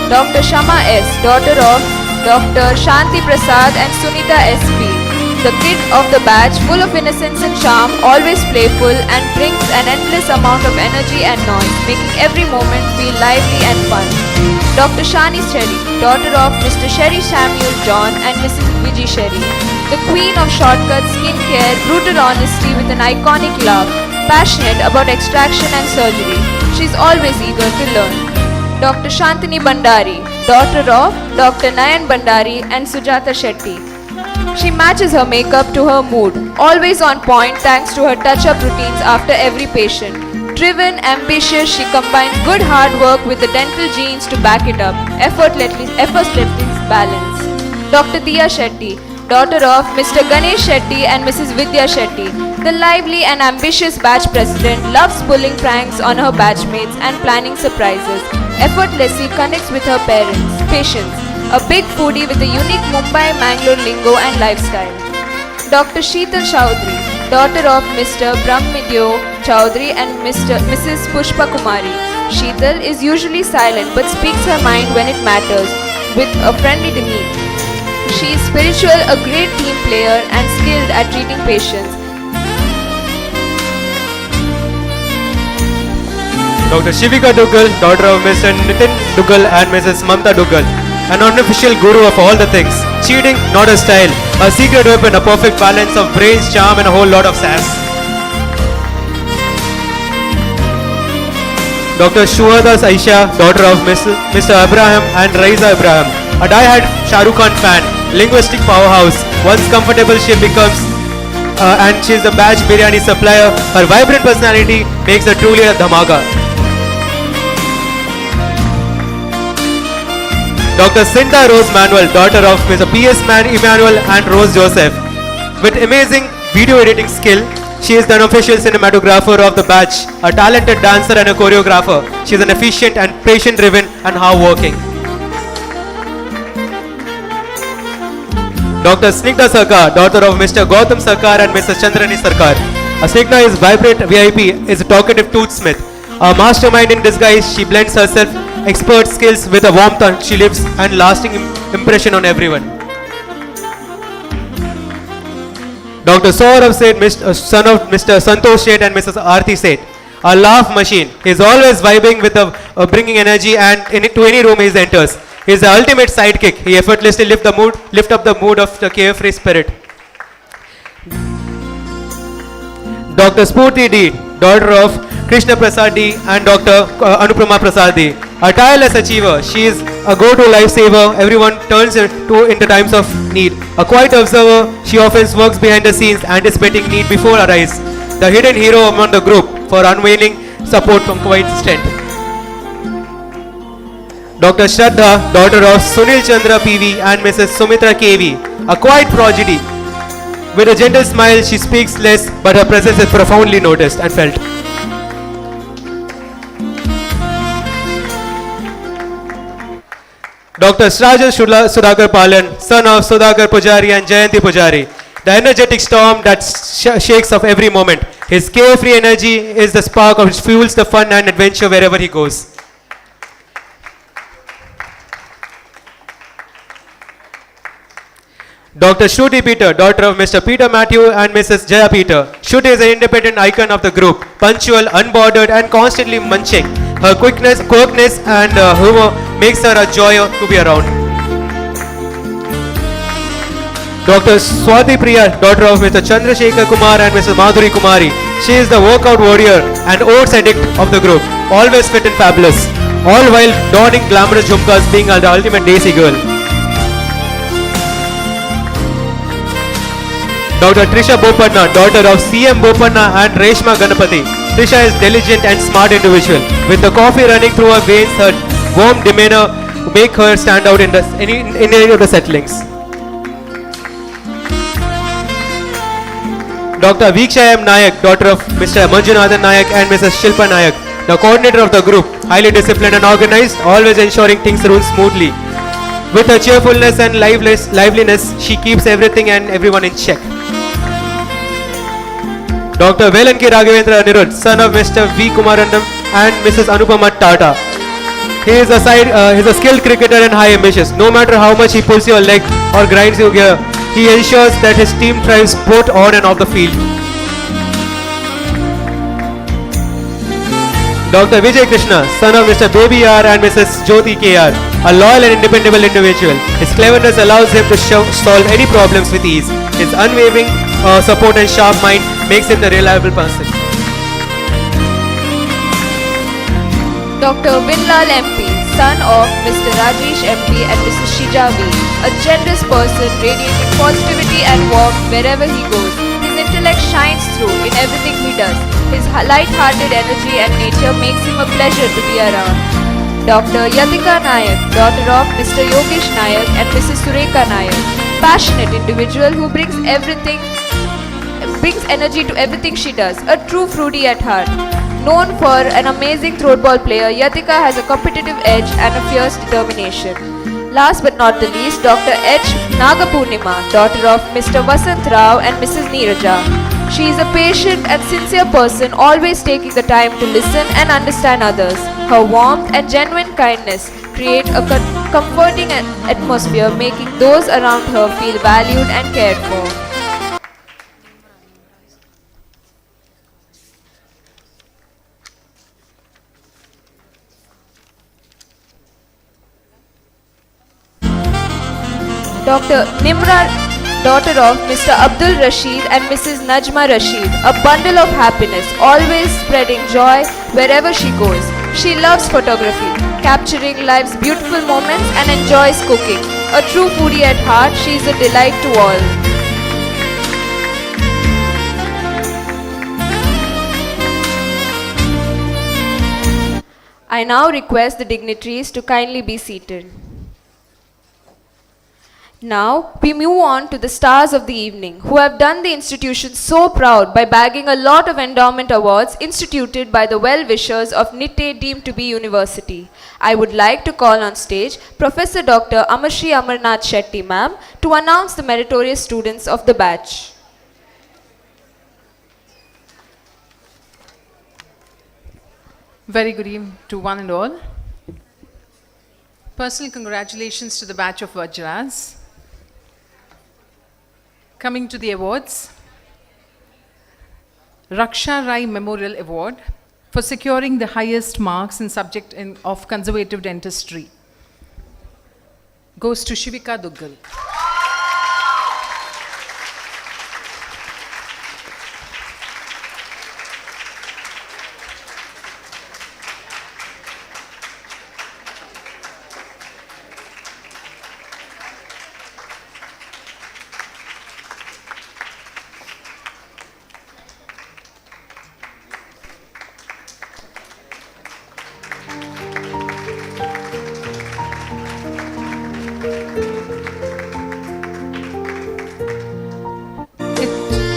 Dr. Shama S., daughter of Dr. Shanti Prasad and Sunita SP. the kid of the batch, full of innocence and charm, always playful, and brings an endless amount of energy and noise, making every moment feel lively and fun. Dr. Shani Sherry, daughter of Mr. Sherry Samuel John and Mrs. Viji Sherry, the queen of shortcuts, skincare, brutal honesty with an iconic laugh, passionate about extraction and surgery. She is always eager to learn. Dr. Shantini Bandari, daughter of Dr. Nayan Bandari and Sujata Shetty. She matches her makeup to her mood, always on point thanks to her touch-up routines after every patient. Driven, ambitious, she combines good hard work with the dental genes to back it up, effortlessly balanced. Dr. Diya Shetty, daughter of Mr. Ganesh Shetty and Mrs. Vidya Shetty. The lively and ambitious batch president loves pulling pranks on her batchmates and planning surprises. Effortlessly connects with her patients. A big foodie with a unique Mumbai Mangalore lingo and lifestyle. Dr. Sheetal Chaudhary, daughter of Mr. Brahmidyo Chaudhary and Mrs. Pushpa Kumari. Sheetal is usually silent but speaks her mind when it matters with a friendly demeanor. She is spiritual, a great team player and skilled at treating patients. Dr. Shivika Duggal, daughter of Mr. Nitin Duggal and Mrs. Mamta Duggal, an unofficial guru of all the things. Cheating, not a style. A secret weapon, a perfect balance of brains, charm and a whole lot of sass. Dr. Shuhadas Aisha, daughter of Mr. Abraham and Raiza Abraham, a die-hard Shah Rukh Khan fan, linguistic powerhouse. Once comfortable she becomes and she is the batch biryani supplier. Her vibrant personality makes her truly a dhamaka. Dr. Cinta Rose Manuel, daughter of Mr. P.S. Emmanuel and Rose Joseph. With amazing video editing skill, she is the unofficial cinematographer of the batch, a talented dancer and a choreographer. She is an efficient and patient-driven and hard-working. Dr. Snigdha Sarkar, daughter of Mr. Gautam Sarkar and Mrs. Chandrani Sarkar. Snigdha is vibrant VIP, is a talkative toothsmith. A mastermind in disguise, she blends herself expert skills with a warmth and she leaves an lasting impression on everyone. Dr. Saurav Seth, son of Mr. Santosh Seth and Mrs. Aarti Seth, a laugh machine. He is always vibing with bringing energy and to any room he enters. He is the ultimate sidekick. He effortlessly lift up the mood of the carefree spirit. Dr. Spurti D, daughter of Krishna Prasad D and Dr. Anuprama Prasad D, a tireless achiever. She is a go-to lifesaver. Everyone turns to in the times of need. A quiet observer, she often works behind the scenes, anticipating need before arise. The hidden hero among the group for unwavering support from quiet strength. Dr. Shraddha, daughter of Sunil Chandra PV and Mrs. Sumitra KV, a quiet prodigy. With a gentle smile, she speaks less, but her presence is profoundly noticed and felt. Dr. Srajan Sudhakar Palan, son of Sudhakar Pujari and Jayanti Pujari, the energetic storm that shakes off every moment. His carefree energy is the spark which fuels the fun and adventure wherever he goes. Dr. Shruti Peter, daughter of Mr. Peter Matthew and Mrs. Jaya Peter. Shruti is an independent icon of the group, punctual, unbordered and constantly munching. Her quirkiness and humor makes her a joy to be around. Dr. Swati Priya, daughter of Mr. Chandrasekhar Kumar and Mrs. Madhuri Kumari. She is the workout warrior and oats addict of the group, always fit and fabulous, all while donning glamorous jhumkas, being the ultimate desi girl. Dr. Trisha Bopanna, daughter of CM Bopanna and Reshma Ganapati. Trisha is diligent and smart individual. With the coffee running through her veins, her warm demeanor make her stand out in any of the settlings. Dr. Viksha M. Nayak, daughter of Mr. Manjunathan Nayak and Mrs. Shilpa Nayak, the coordinator of the group, highly disciplined and organized, always ensuring things run smoothly. With her cheerfulness and liveliness, she keeps everything and everyone in check. Dr. Velanki Raghavendra Anirudh, son of Mr. V. Kumarandam and Mrs. Anupama Tata. He is a skilled cricketer and high ambitious. No matter how much he pulls your leg or grinds your gear, He ensures that his team thrives both on and off the field. Dr. Vijay Krishna, son of Mr. Baby R and Mrs. Jyoti KR, a loyal and dependable individual. His cleverness allows him to solve any problems with ease. His unwavering support and sharp mind makes him the reliable person. Dr. Binlal MP, son of Mr. Rajesh MP and Mrs. Shija V, a generous person radiating positivity and warmth wherever he goes. His intellect shines through in everything he does. His light-hearted energy and nature makes him a pleasure to be around. Dr. Yatika Nayak, daughter of Mr. Yogesh Nayak and Mrs. Sureka Nayak, passionate individual who brings energy to everything she does, a true foodie at heart. Known for an amazing throatball player, Yatika has a competitive edge and a fierce determination. Last but not the least, Dr. H. Nagapurnima, daughter of Mr. Vasant Rao and Mrs. Neeraja. She is a patient and sincere person, always taking the time to listen and understand others. Her warmth and genuine kindness create a comforting atmosphere, making those around her feel valued and cared for. Dr. Nimra, daughter of Mr. Abdul Rashid and Mrs. Najma Rashid, a bundle of happiness, always spreading joy wherever she goes. She loves photography, capturing life's beautiful moments and enjoys cooking. A true foodie at heart, she is a delight to all. I now request the dignitaries to kindly be seated. Now, we move on to the stars of the evening, who have done the institution so proud by bagging a lot of endowment awards instituted by the well-wishers of Nitte deemed to be university. I would like to call on stage Professor Dr. Amarshi Amarnath Shetty ma'am to announce the meritorious students of the batch. Very good evening to one and all. Personal congratulations to the batch of VAJRAS. Coming to the awards, Raksha Rai Memorial Award for securing the highest marks in subject of conservative dentistry goes to Shivika Duggal.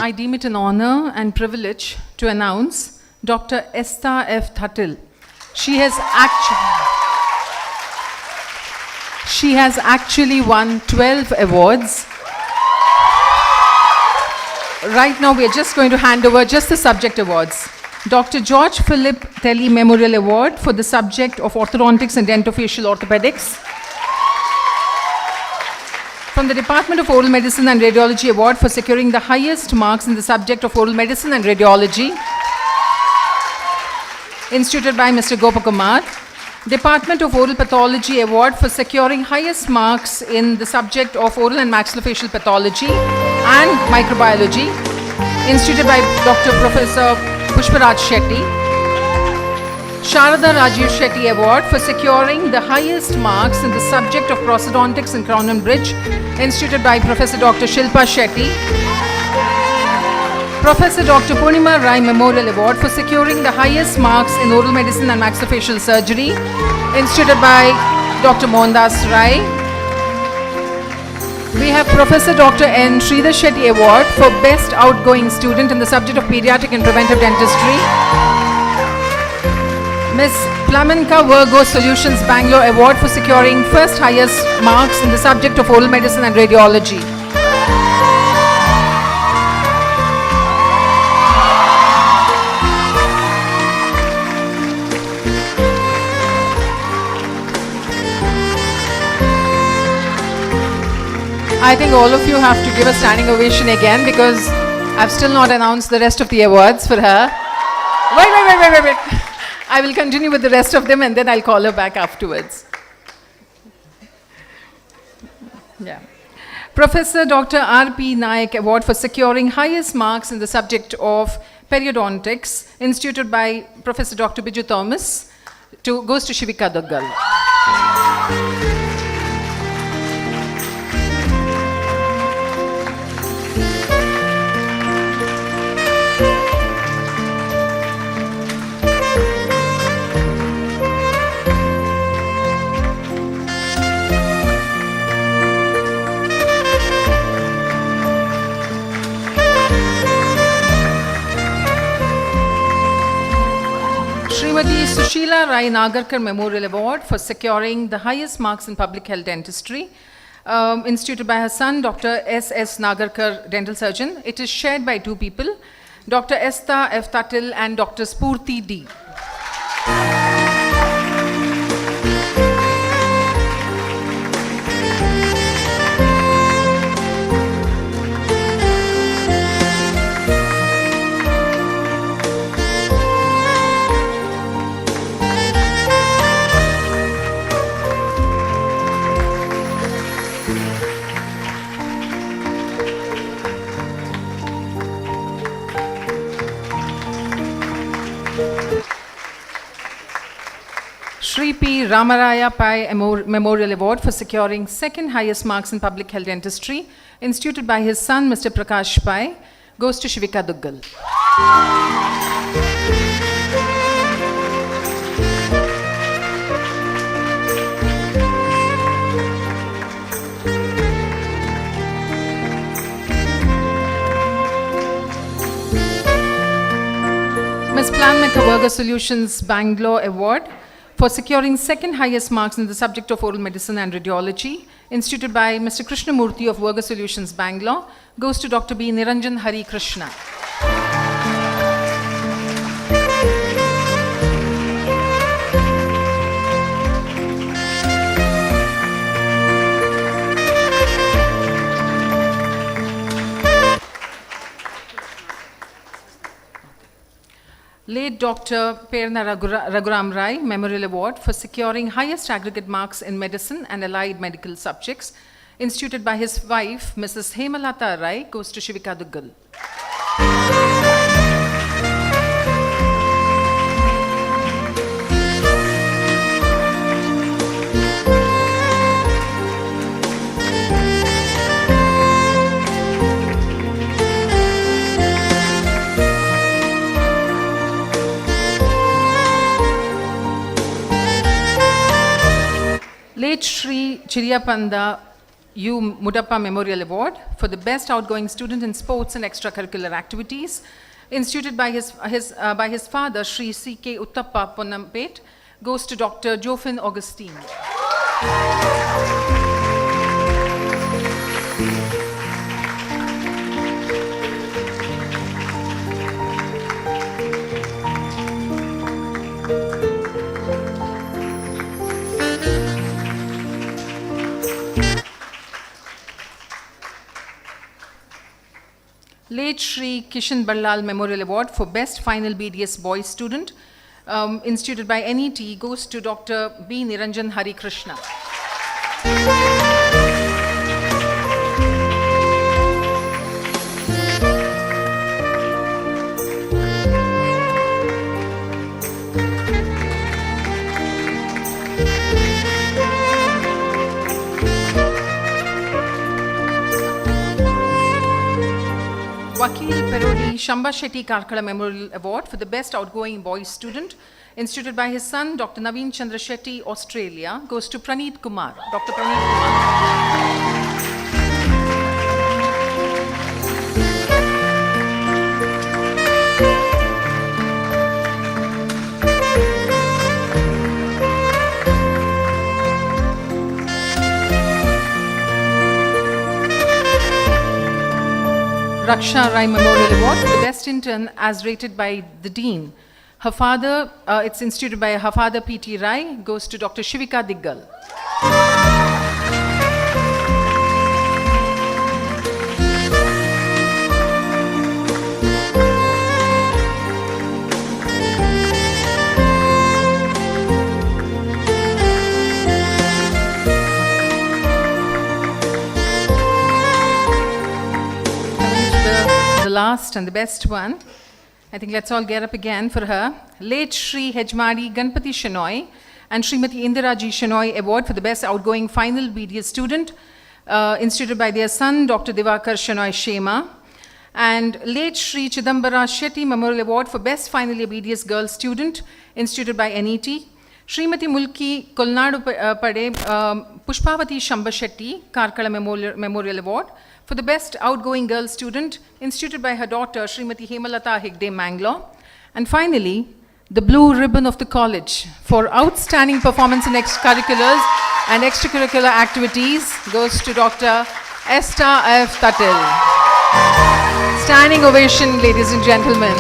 I deem it an honor and privilege to announce Dr. Esther F. Thattil. She has actually won 12 awards. Right now we are just going to hand over just the subject awards. Dr. George Philip Telly Memorial Award for the subject of orthodontics and dentofacial orthopedics. From the Department of Oral Medicine and Radiology Award for securing the highest marks in the subject of oral medicine and radiology, instituted by Mr. Gopakumar. Department of Oral Pathology Award for securing highest marks in the subject of oral and maxillofacial pathology and microbiology, instituted by Dr. Professor Pushparaj Shetty. Sharada Rajiv Shetty Award for securing the highest marks in the subject of prosthodontics and crown and bridge, instituted by Professor Dr. Shilpa Shetty. Professor Dr. Purnima Rai Memorial Award for securing the highest marks in oral medicine and maxillofacial surgery, instituted by Dr. Mohandas Rai. We have Professor Dr. N. Sridhar Shetty Award for Best Outgoing Student in the subject of Pediatric and Preventive Dentistry. Ms. Plamanka Virgo Solutions Bangalore Award for securing first highest marks in the subject of oral medicine and radiology. I think all of you have to give a standing ovation again because I've still not announced the rest of the awards for her. Wait. I will continue with the rest of them and then I'll call her back afterwards. Yeah. Professor Dr. R.P. Naik Award for securing highest marks in the subject of periodontics, instituted by Professor Dr. Biju Thomas, goes to Shivika Duggal. Srimati Sushila Rai Nagarkar Memorial Award for securing the highest marks in public health dentistry, instituted by her son, Dr. S.S. Nagarkar, dental surgeon. It is shared by two people, Dr. Estha F. Tatil and Dr. Spurti D. Shri P. Ramaraya Pai Memorial Award for securing second highest marks in public health dentistry, instituted by his son, Mr. Prakash Pai, goes to Shivika Duggal. Ms. Planmaker Virga Solutions Bangalore Award for securing second highest marks in the subject of oral medicine and radiology, instituted by Mr. Krishnamurthy of Virga Solutions Bangalore, goes to Dr. B. Niranjan Hari Krishna. Late Dr. Perna Raghuram Rai Memorial Award for securing highest aggregate marks in medicine and allied medical subjects, instituted by his wife, Mrs. Hemalata Rai, goes to Shivika Duggal. Late Shri Chiriyapanda U. Mudappa Memorial Award for the best outgoing student in sports and extracurricular activities, instituted by his father, Shri C.K. Uttappa Ponnampet, goes to Dr. Jofin Augustine. Late Shri Kishan Ballal Memorial Award for Best Final BDS Boys Student, instituted by NET, goes to Dr. B. Niranjan Hari Krishna. Vakil Perodi Shamba Shetty Karkala Memorial Award for the Best Outgoing Boys Student, instituted by his son, Dr. Naveen Chandra Shetty, Australia, goes to Praneet Kumar. Dr. Praneet Kumar. Raksha Rai Memorial Award for the Best Intern as rated by the Dean. Her father, it's instituted by her father P.T. Rai, goes to Dr. Shivika Diggal. last and the best one. I think let's all get up again for her. Late Shri Hejmadi Ganpati Shenoy and Srimati Indira G. Shenoy Award for the best outgoing final BDS student, instituted by their son, Dr. Divakar Shenoy Shema. And late Shri Chidambara Shetty Memorial Award for best final year BDS girl student, instituted by NET. Srimati Mulki Kolnadu Pade Pushpavati Shamba Shetty Karkala Memorial Award for the best outgoing girl student, instituted by her daughter Srimati Hemalata Hegde Mangalore. And finally, the blue ribbon of the college for outstanding performance in extracurriculars and extracurricular activities goes to Dr. Esther F. Tatil. Standing ovation, ladies and gentlemen.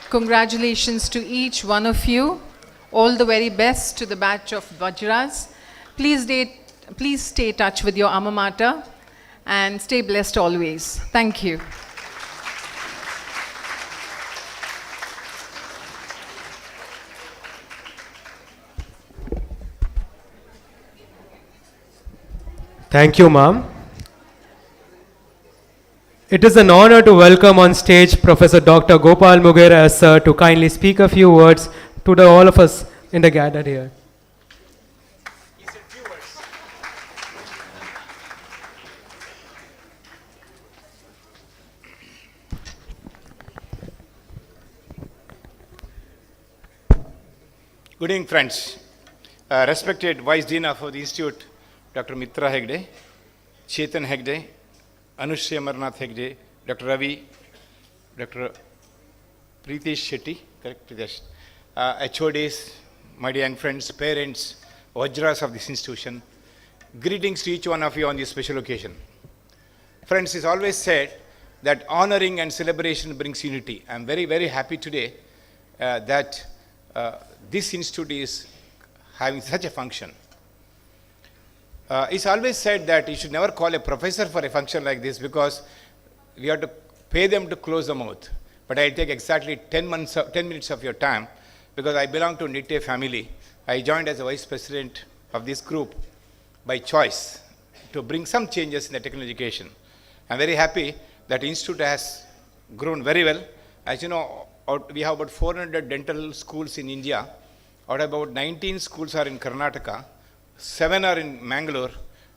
Congratulations to each one of you. All the very best to the batch of VAJRAS. Please stay in touch with your alma mater and stay blessed always. Thank you. Thank you, ma'am. It is an honor to welcome on stage Professor Dr. Gopal Mugere sir to kindly speak a few words to all of us in the gathered here. Good evening, friends. Respected Vice Dean of the Institute, Dr. Mitra Hegde, Chetan Hegde, Anushya Amarnath Hegde, Dr. Ravi, Dr. Pritesh Shetty, correct, Pritesh, HODs, my dear young friends, parents, Vajras of this institution, greetings to each one of you on this special occasion. Friends, it's always said that honoring and celebration brings unity. I'm very, very happy today that this institute is having such a function. It's always said that you should never call a professor for a function like this because we have to pay them to close the mouth. But I'll take exactly 10 minutes of your time because I belong to Nitte family. I joined as a vice president of this group by choice to bring some changes in the technical education. I'm very happy that the institute has grown very well. As you know, we have about 400 dental schools in India. Out of about 19 schools are in Karnataka. 7 are in Mangalore,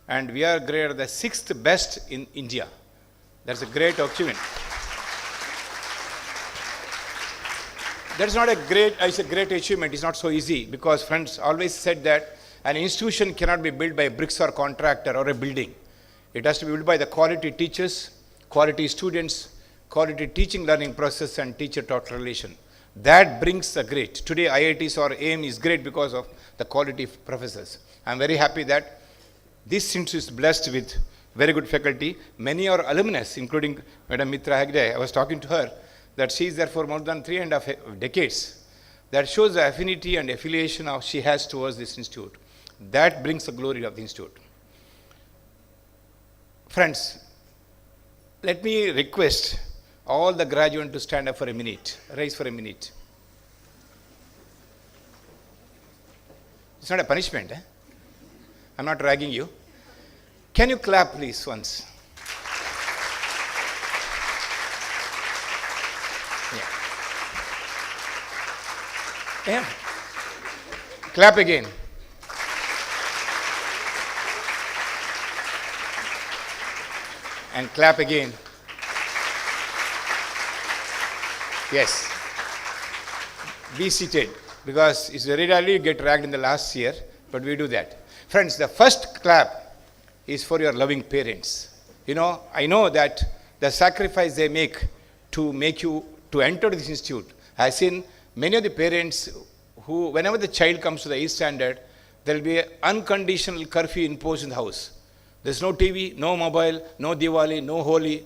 and we are graded the 6th best in India. That's a great achievement. That's not a great, it's a great achievement. It's not so easy because friends always said that an institution cannot be built by a bricks or contractor or a building. It has to be built by the quality teachers, quality students, quality teaching learning process, and teacher-taught relation. That brings the great. Today IITs or AIM is great because of the quality of professors. I'm very happy that this institute is blessed with very good faculty. Many are alumnus, including Madam Mitra Hegde. I was talking to her that she is there for more than 3.5 decades. That shows the affinity and affiliation she has towards this institute. That brings the glory of the institute. Friends, let me request all the graduates to stand up for a minute, rise for a minute. It's not a punishment, eh? I'm not dragging you. Can you clap please once? Yeah. Clap again. And clap again. Yes. Be seated because it's very rarely you get dragged in the last year, but we do that. Friends, the first clap is for your loving parents. You know, I know that the sacrifice they make you to enter this institute. I've seen many of the parents who, whenever the child comes to the 8th standard, there will be an unconditional curfew imposed in the house. There's no TV, no mobile, no Diwali, no Holi,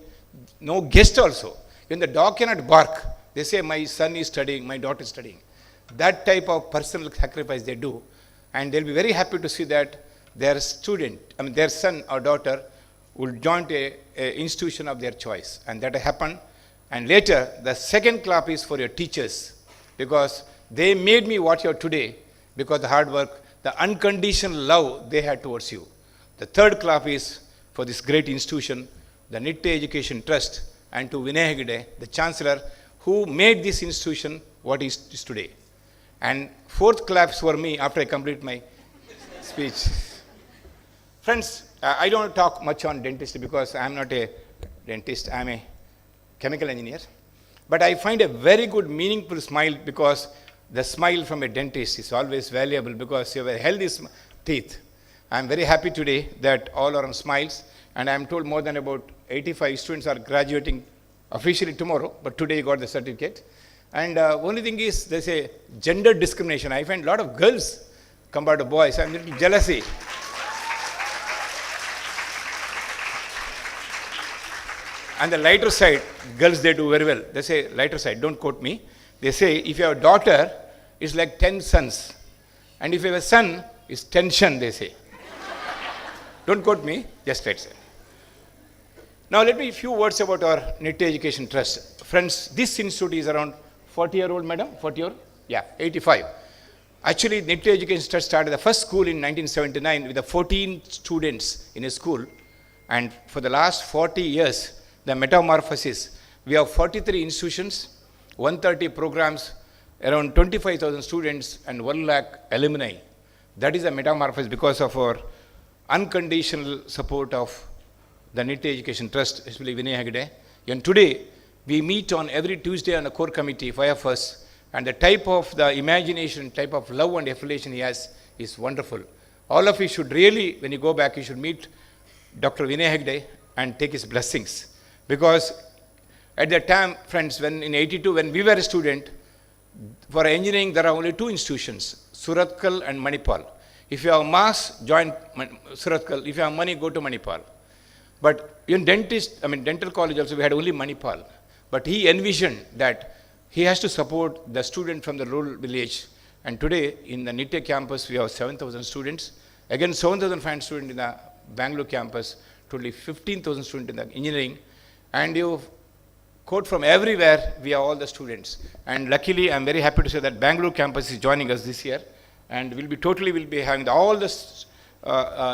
no guest also. When the dog cannot bark, they say, my son is studying, my daughter is studying. That type of personal sacrifice they do. And they'll be very happy to see that their their son or daughter will join a institution of their choice. And that happened. And later, the second clap is for your teachers, because they made me what you are today, because the hard work, the unconditional love they had towards you. The third clap is for this great institution, the Nitte Education Trust, and to Vinay Hegde, the Chancellor, who made this institution what it is today. And fourth claps for me after I complete my speech. Friends, I don't talk much on dentistry because I am not a dentist, I am a chemical engineer. But I find a very good, meaningful smile, because the smile from a dentist is always valuable, because you have a healthy teeth. I am very happy today that all are on smiles, and I am told more than about 85 students are graduating officially tomorrow, but today you got the certificate. And only thing is, there's a gender discrimination. I find a lot of girls compared to boys. I'm a little jealousy. And the lighter side, girls, they do very well. They say, lighter side, don't quote me. They say, if you have a daughter, it's like 10 sons. And if you have a son, it's tension, they say. Don't quote me, just let's say. Now, let me a few words about our Nitte Education Trust. Friends, this institute is around 40-year-old, madam? 40-year? Yeah, 85. Actually, Nitte Education Trust started the first school in 1979 with 14 students in a school. And for the last 40 years, the metamorphosis, we have 43 institutions, 130 programs, around 25,000 students, and 1 lakh alumni. That is a metamorphosis because of our unconditional support of the Nitte Education Trust, especially Vinay Hegde. And today, we meet on every Tuesday on a core committee, 5 of us, and the type of the imagination, type of love and affiliation he has is wonderful. All of you should really, when you go back, you should meet Dr. Vinay Hegde and take his blessings. Because at that time, friends, when in 82, when we were a student, for engineering, there are only 2 institutions, Surathkal and Manipal. If you have mass, join Surathkal. If you have money, go to Manipal. But in dental college also, we had only Manipal. But he envisioned that he has to support the student from the rural village. And today, in the Nitte campus, we have 7,000 students. Again, 7,500 students in the Bangalore campus, totally 15,000 students in the engineering. And you quote from everywhere, we are all the students. And luckily, I'm very happy to say that Bangalore campus is joining us this year. And we'll be having all the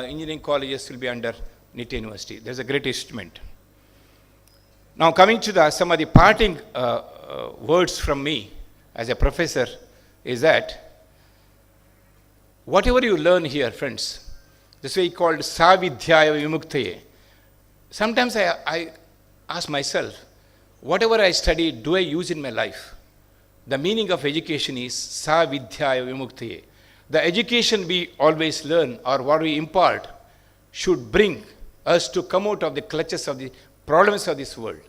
engineering colleges will be under Nitte University. There's a great achievement. Now, coming to some of the parting words from me as a professor is that whatever you learn here, friends, this way called Savidhyaya Vimuktaye. Sometimes I ask myself, whatever I study, do I use in my life? The meaning of education is Savidhyaya Vimuktaye. The education we always learn or what we impart should bring us to come out of the clutches of the problems of this world.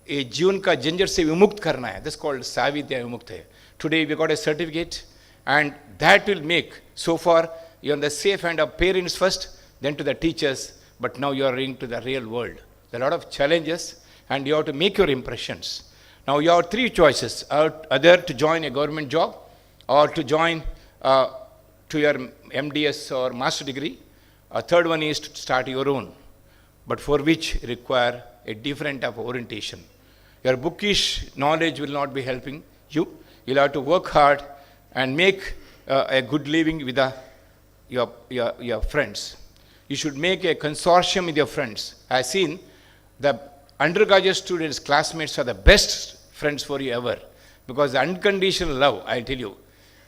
A जीवन का ginger से विमुक्त करना है. That's called Savidya Vimukta. Today we got a certificate, and that will make, so far you're on the safe hand of parents first, then to the teachers, but now you are into the real world. There are a lot of challenges, and you have to make your impressions. Now you have 3 choices, either to join a government job, or to join to your MDS or master degree. A third one is to start your own, but for which require a different type of orientation. Your bookish knowledge will not be helping you. You'll have to work hard and make a good living with your friends. You should make a consortium with your friends. I've seen the undergraduate students, classmates are the best friends for you ever, because the unconditional love, I'll tell you,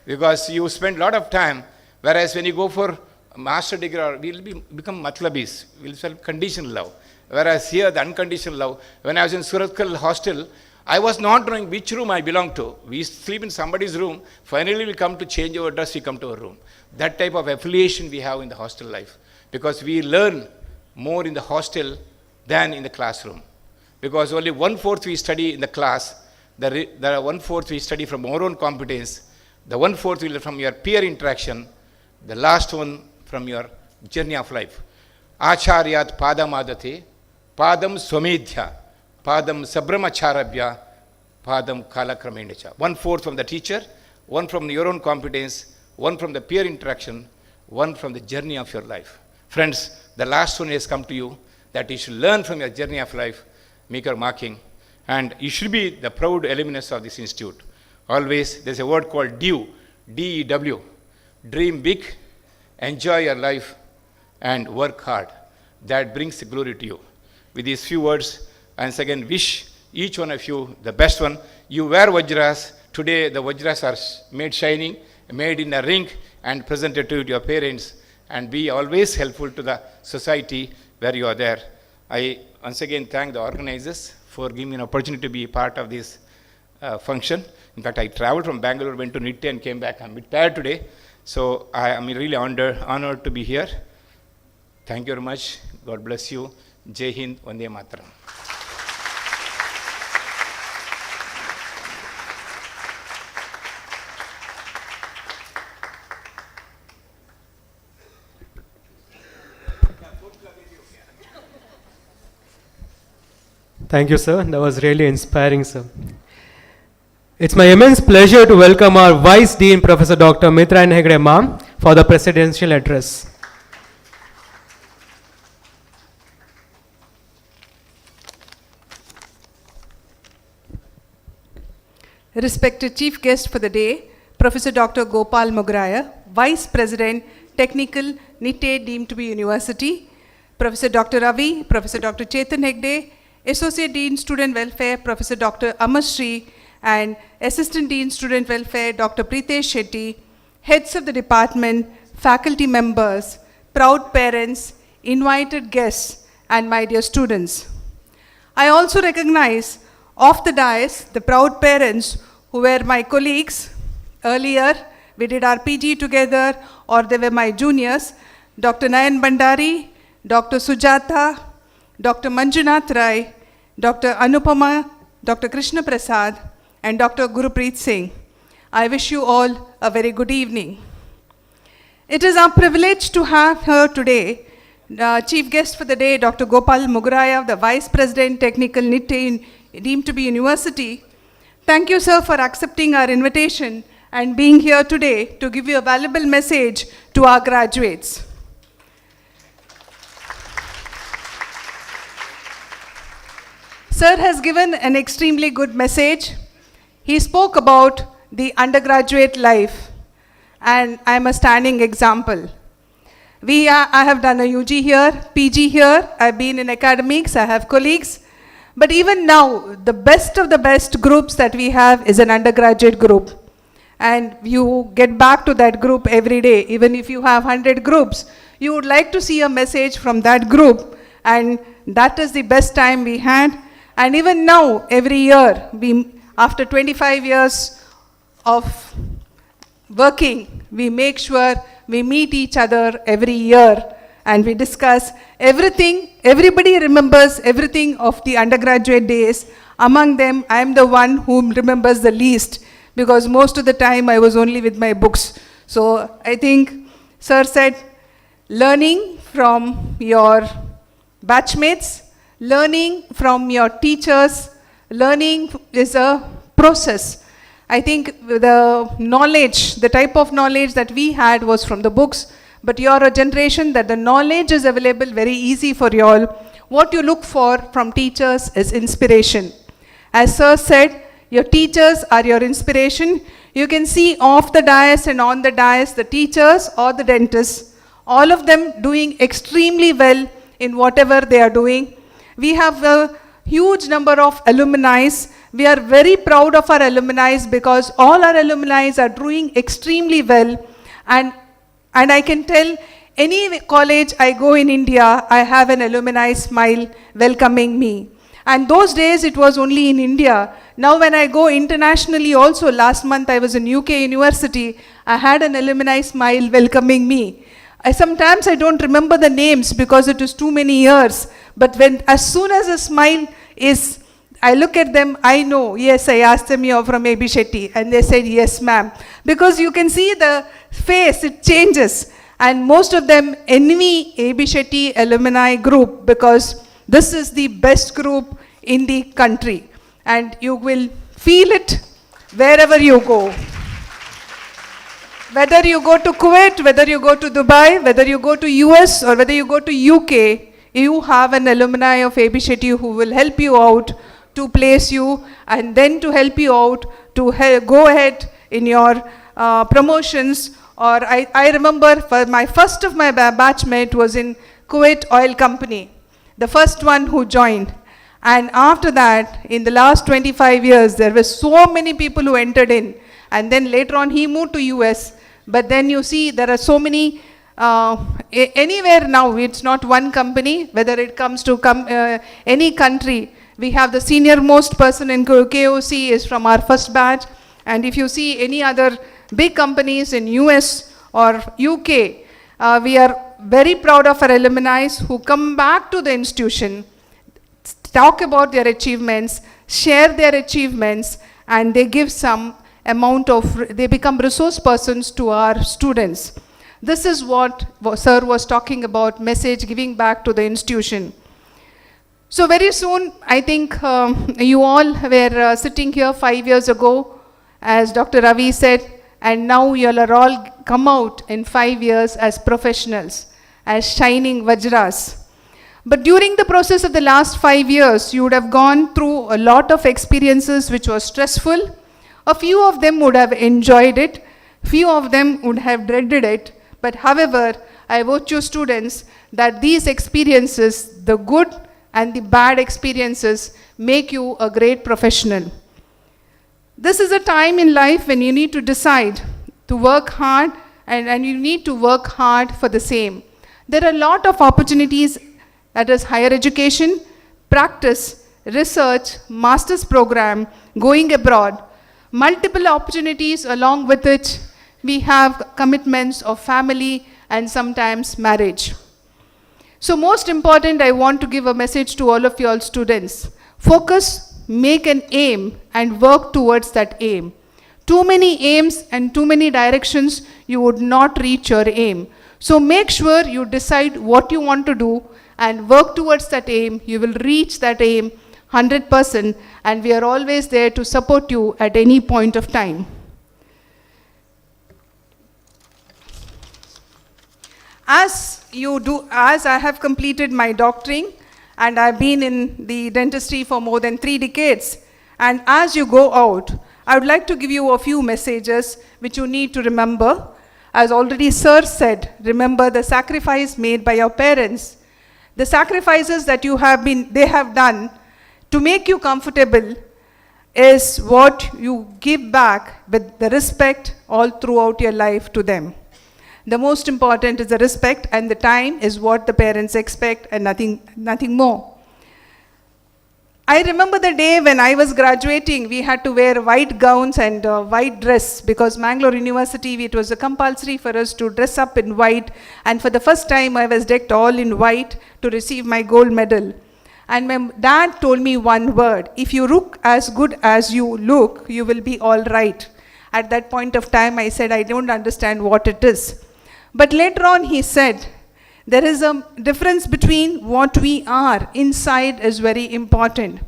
because you spend a lot of time, whereas when you go for master degree, we'll become matlabis, we'll have conditional love. Whereas here, the unconditional love, when I was in Surathkal hostel, I was not knowing which room I belong to. We sleep in somebody's room, finally we come to change our dress, we come to our room. That type of affiliation we have in the hostel life, because we learn more in the hostel than in the classroom. Because only 1/4 we study in the class, the 1/4 we study from our own competence, the 1/4 will from your peer interaction, the last one from your journey of life. Acharyat padamadate, padam swamedhya, padam sabramacharabhya, padam kalakramenecha. 1/4 from the teacher, one from your own competence, one from the peer interaction, one from the journey of your life. Friends, the last one has come to you, that you should learn from your journey of life, make your marking, and you should be the proud alumnus of this institute. Always, there's a word called DEW, D-E-W. Dream big, enjoy your life, and work hard. That brings glory to you. With these few words, once again wish each one of you the best one. You wear Vajras. Today the Vajras are made shining, made in a ring, and presented to your parents. And be always helpful to the society where you are there. I once again thank the organizers for giving me an opportunity to be a part of this function. In fact, I traveled from Bangalore, went to Nitte and came back. I'm a bit tired today. So I am really honored to be here. Thank you very much. God bless you. Jai Hind, Vande Mataram. Thank you, sir. That was really inspiring, sir. It's my immense pleasure to welcome our Vice Dean, Professor Dr. Mitra Hegde ma'am, for the presidential address. Respected Chief Guest for the day, Professor Dr. Gopal Mugaraya, Vice President, Technical, Nitte deemed to be University, Professor Dr. Ravi, Professor Dr. Chetan Hegde, Associate Dean Student Welfare, Professor Dr. Amashree, and Assistant Dean Student Welfare, Dr. Preetesh Shetty, heads of the department, faculty members, proud parents, invited guests, and my dear students. I also recognize off the dais the proud parents who were my colleagues earlier. We did our PG together, or they were my juniors, Dr. Nayan Bandari, Dr. Sujata, Dr. Manjunath Rai, Dr. Anupama, Dr. Krishna Prasad, and Dr. Gurupreet Singh. I wish you all a very good evening. It is our privilege to have here today, Chief Guest for the day, Dr. Gopal Mugaraya, the Vice President, Technical, Nitte, deemed to be University. Thank you, sir, for accepting our invitation and being here today to give you a valuable message to our graduates. Sir has given an extremely good message. He spoke about the undergraduate life, and I am a standing example. I have done a UG here, PG here, I've been in academics, I have colleagues, but even now, the best of the best groups that we have is an undergraduate group. And you get back to that group every day. Even if you have 100 groups, you would like to see a message from that group, and that is the best time we had. And even now, every year, after 25 years of working, we make sure we meet each other every year and we discuss everything. Everybody remembers everything of the undergraduate days. Among them, I am the one who remembers the least, because most of the time I was only with my books. So I think Sir said, learning from your batchmates, learning from your teachers, learning is a process. I think the knowledge, the type of knowledge that we had was from the books, but you're a generation that the knowledge is available very easy for you all. What you look for from teachers is inspiration. As Sir said, your teachers are your inspiration. You can see off the dais and on the dais, the teachers or the dentists, all of them doing extremely well in whatever they are doing. We have a huge number of alumni. We are very proud of our alumni because all our alumni are doing extremely well. And I can tell any college I go in India, I have an alumni smile welcoming me. And those days it was only in India. Now when I go internationally also, last month I was in UK University, I had an alumni smile welcoming me. Sometimes I don't remember the names because it is too many years. But as soon as a smile is, I look at them, I know, yes, I asked them, you're from AB Shetty. And they said, yes, ma'am. Because you can see the face, it changes. And most of them envy AB Shetty alumni group because this is the best group in the country. And you will feel it wherever you go. Whether you go to Kuwait, whether you go to Dubai, whether you go to US or whether you go to UK, you have an alumni of AB Shetty who will help you out to place you and then to help you out to go ahead in your promotions. Or I remember for my first of my batchmate was in Kuwait Oil Company, the first one who joined. And after that, in the last 25 years, there were so many people who entered in. And then later on, he moved to US. But then you see, there are so many, anywhere now, it's not one company, whether it comes to any country. We have the senior most person in KOC is from our first batch. And if you see any other big companies in US or UK, we are very proud of our alumni who come back to the institution, talk about their achievements, share their achievements, and they give some amount of, they become resource persons to our students. This is what Sir was talking about, message giving back to the institution. So very soon, I think you all were sitting here 5 years ago, as Dr. Ravi said, and now you all are all come out in 5 years as professionals, as shining VAJRAS. But during the process of the last 5 years, you would have gone through a lot of experiences which was stressful. A few of them would have enjoyed it, few of them would have dreaded it. But however, I would you students that these experiences, the good and the bad experiences, make you a great professional. This is a time in life when you need to decide to work hard and you need to work hard for the same. There are a lot of opportunities, that is higher education, practice, research, master's program, going abroad. Multiple opportunities along with it, we have commitments of family and sometimes marriage. So most important, I want to give a message to all of you all students. Focus, make an aim and work towards that aim. Too many aims and too many directions, you would not reach your aim. So make sure you decide what you want to do and work towards that aim. You will reach that aim 100%, and we are always there to support you at any point of time. As I have completed my doctoring, and I've been in the dentistry for more than 3 decades, and as you go out, I would like to give you a few messages which you need to remember. As already Sir said, remember the sacrifice made by your parents, the sacrifices that they have done to make you comfortable is what you give back with the respect all throughout your life to them. The most important is the respect, and the time is what the parents expect and nothing more. I remember the day when I was graduating, we had to wear white gowns and white dress because Mangalore University, it was compulsory for us to dress up in white, and for the first time I was decked all in white to receive my gold medal. And my dad told me one word, if you look as good as you look, you will be all right. At that point of time, I said, I don't understand what it is. But later on, he said, there is a difference between what we are inside is very important.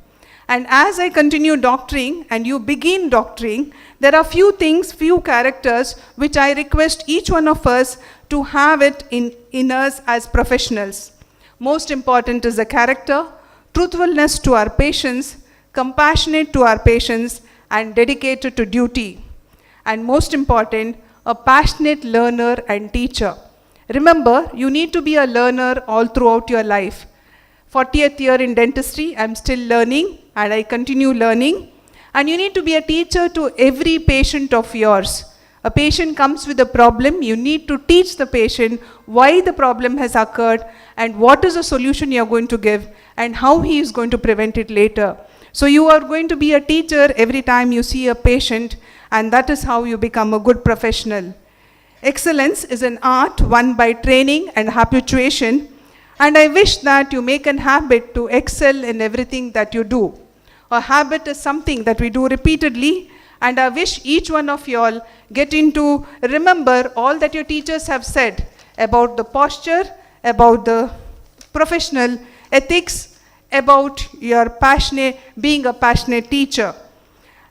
And as I continue doctoring and you begin doctoring, there are few things, few characters, which I request each one of us to have it in us as professionals. Most important is the character, truthfulness to our patients, compassionate to our patients, and dedicated to duty. And most important, a passionate learner and teacher. Remember, you need to be a learner all throughout your life. 40th year in dentistry, I'm still learning and I continue learning. And you need to be a teacher to every patient of yours. A patient comes with a problem, you need to teach the patient why the problem has occurred and what is the solution you are going to give and how he is going to prevent it later. So you are going to be a teacher every time you see a patient, and that is how you become a good professional. Excellence is an art won by training and habituation, and I wish that you make an habit to excel in everything that you do. A habit is something that we do repeatedly, and I wish each one of you all get into remember all that your teachers have said about the posture, about the professional ethics, about your being a passionate teacher.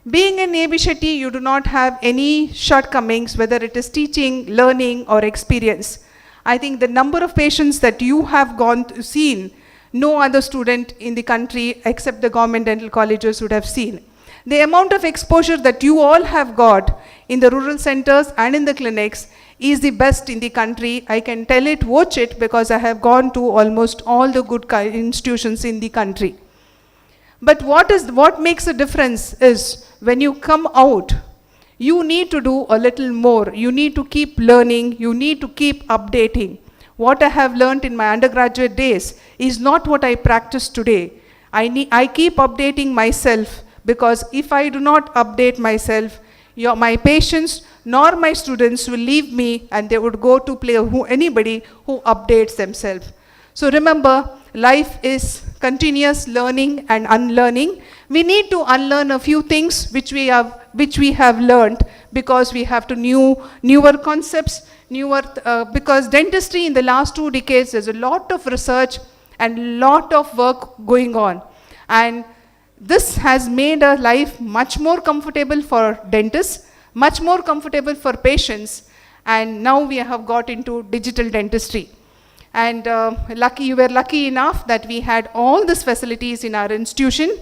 Being in AB SHETTY, you do not have any shortcomings, whether it is teaching, learning, or experience. I think the number of patients that you have seen, no other student in the country except the government dental colleges would have seen. The amount of exposure that you all have got in the rural centers and in the clinics is the best in the country. I can tell it, watch it, because I have gone to almost all the good institutions in the country. But what makes a difference is when you come out, you need to do a little more. You need to keep learning. You need to keep updating. What I have learned in my undergraduate days is not what I practice today. I keep updating myself, because if I do not update myself, my patients nor my students will leave me and they would go to anybody who updates themselves. So remember, life is continuous learning and unlearning. We need to unlearn a few things which we have learned, because we have to newer concepts, because dentistry in the last 2 decades, there's a lot of research and lot of work going on. And this has made our life much more comfortable for dentists, much more comfortable for patients, and now we have got into digital dentistry. And you were lucky enough that we had all these facilities in our institution.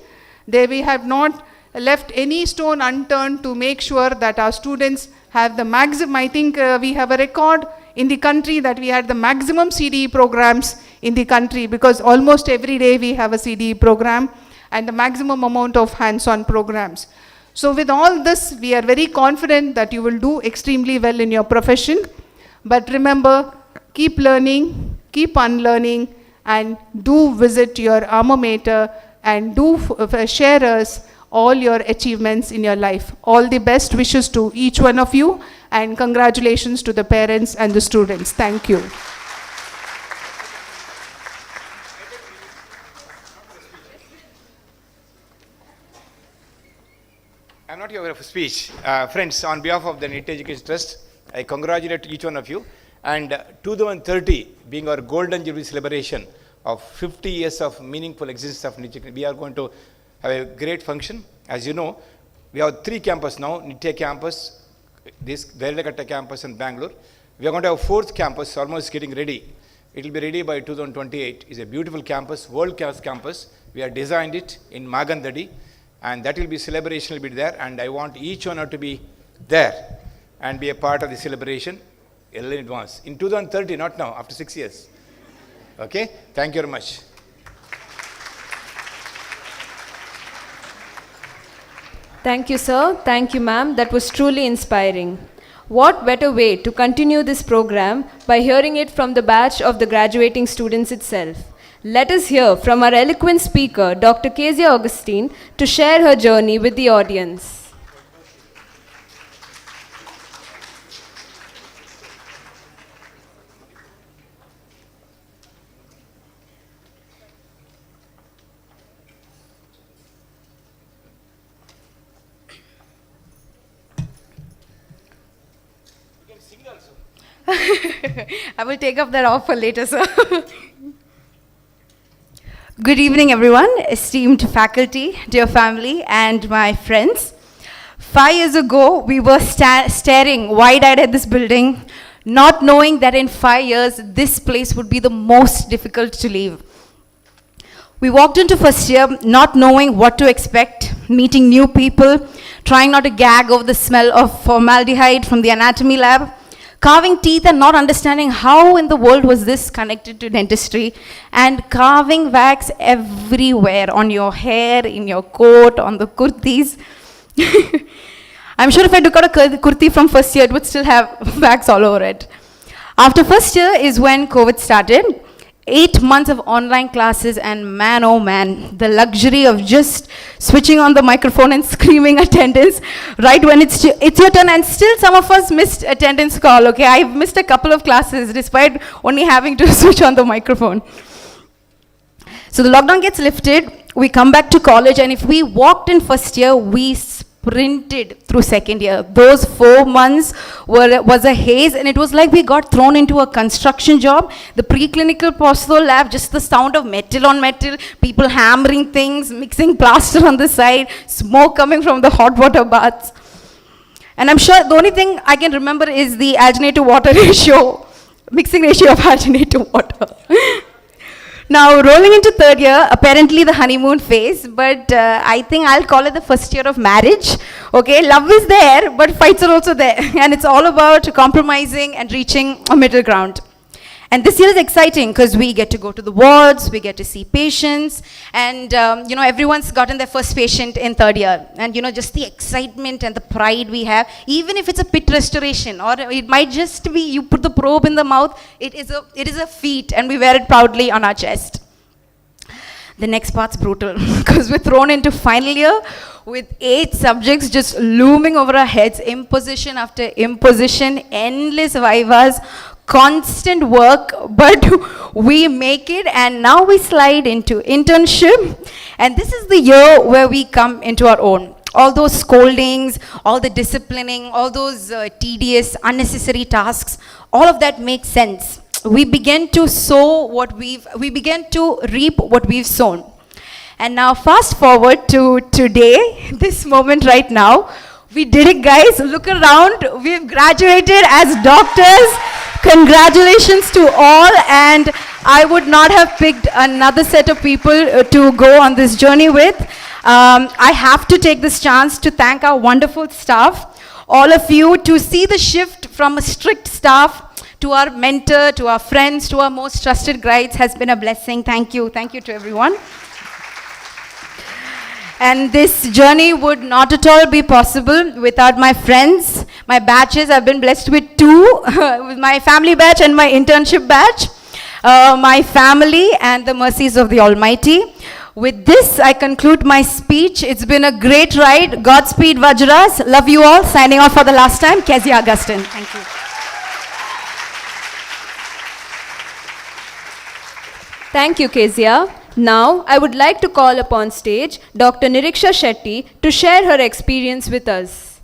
There we have not left any stone unturned to make sure that our students have the maximum. I think we have a record in the country that we had the maximum CDE programs in the country, because almost every day we have a CDE program and the maximum amount of hands-on programs. So with all this, we are very confident that you will do extremely well in your profession. But remember, keep learning, keep unlearning, and do visit your alma mater and do share us all your achievements in your life. All the best wishes to each one of you, and congratulations to the parents and the students. Thank you. I'm not here for speech. Friends, on behalf of the Nitte Education Trust, I congratulate each one of you. And 2030 being our golden jubilee celebration of 50 years of meaningful existence of Nitte, we are going to have a great function. As you know, we have 3 campuses now: Nitte campus, this Vairalakatta campus in Bangalore. We are going to have a 4th campus, almost getting ready. It will be ready by 2028. It's a beautiful campus, world-class campus. We have designed it in Magandadi, and that will be celebration will be there. And I want each one to be there and be a part of the celebration in advance. In 2030, not now, after 6 years. Okay? Thank you very much. Thank you, sir. Thank you, ma'am. That was truly inspiring. What better way to continue this program by hearing it from the batch of the graduating students itself? Let us hear from our eloquent speaker, Dr. Kezia Augustine, to share her journey with the audience. I will take up that offer later, sir. Good evening, everyone, esteemed faculty, dear family, and my friends. 5 years ago, we were staring wide-eyed at this building, not knowing that in 5 years, this place would be the most difficult to leave. We walked into first year not knowing what to expect, meeting new people, trying not to gag over the smell of formaldehyde from the anatomy lab, carving teeth and not understanding how in the world was this connected to dentistry, and carving wax everywhere, on your hair, in your coat, on the kurtis. I'm sure if I took out a kurti from first year, it would still have wax all over it. After first year is when COVID started. 8 months of online classes, and man, oh man, the luxury of just switching on the microphone and screaming attendance right when it's your turn. And still some of us missed attendance call, okay? I've missed a couple of classes despite only having to switch on the microphone. So the lockdown gets lifted, we come back to college, and if we walked in first year, we sprinted through second year. Those 4 months was a haze, and it was like we got thrown into a construction job. The preclinical postho lab, just the sound of metal on metal, people hammering things, mixing plaster on the side, smoke coming from the hot water baths. And I'm sure the only thing I can remember is the alginate to water ratio, mixing ratio of alginate to water. Now, rolling into third year, apparently the honeymoon phase, but I think I'll call it the first year of marriage. Okay, love is there, but fights are also there. And it's all about compromising and reaching a middle ground. And this year is exciting because we get to go to the wards, we get to see patients, and everyone's gotten their first patient in third year. And just the excitement and the pride we have, even if it's a pit restoration, or it might just be you put the probe in the mouth, it is a feat, and we wear it proudly on our chest. The next part's brutal because we're thrown into final year with 8 subjects just looming over our heads, imposition after imposition, endless vivas, constant work, but we make it, and now we slide into internship, and this is the year where we come into our own. All those scoldings, all the disciplining, all those tedious, unnecessary tasks, all of that makes sense. We begin to begin to reap what we've sown. And now fast forward to today, this moment right now. We did it, guys. Look around. We've graduated as doctors. Congratulations to all. And I would not have picked another set of people to go on this journey with. I have to take this chance to thank our wonderful staff, all of you, to see the shift from a strict staff to our mentor, to our friends, to our most trusted guides has been a blessing. Thank you. Thank you to everyone. And this journey would not at all be possible without my friends, my batches. I've been blessed with 2, with my family batch and my internship batch, my family and the mercies of the Almighty. With this, I conclude my speech. It's been a great ride. Godspeed, VAJRAS. Love you all. Signing off for the last time, Kezia Augustine. Thank you. Thank you, Kezia. Now, I would like to call upon stage Dr. Niriksha Shetty to share her experience with us.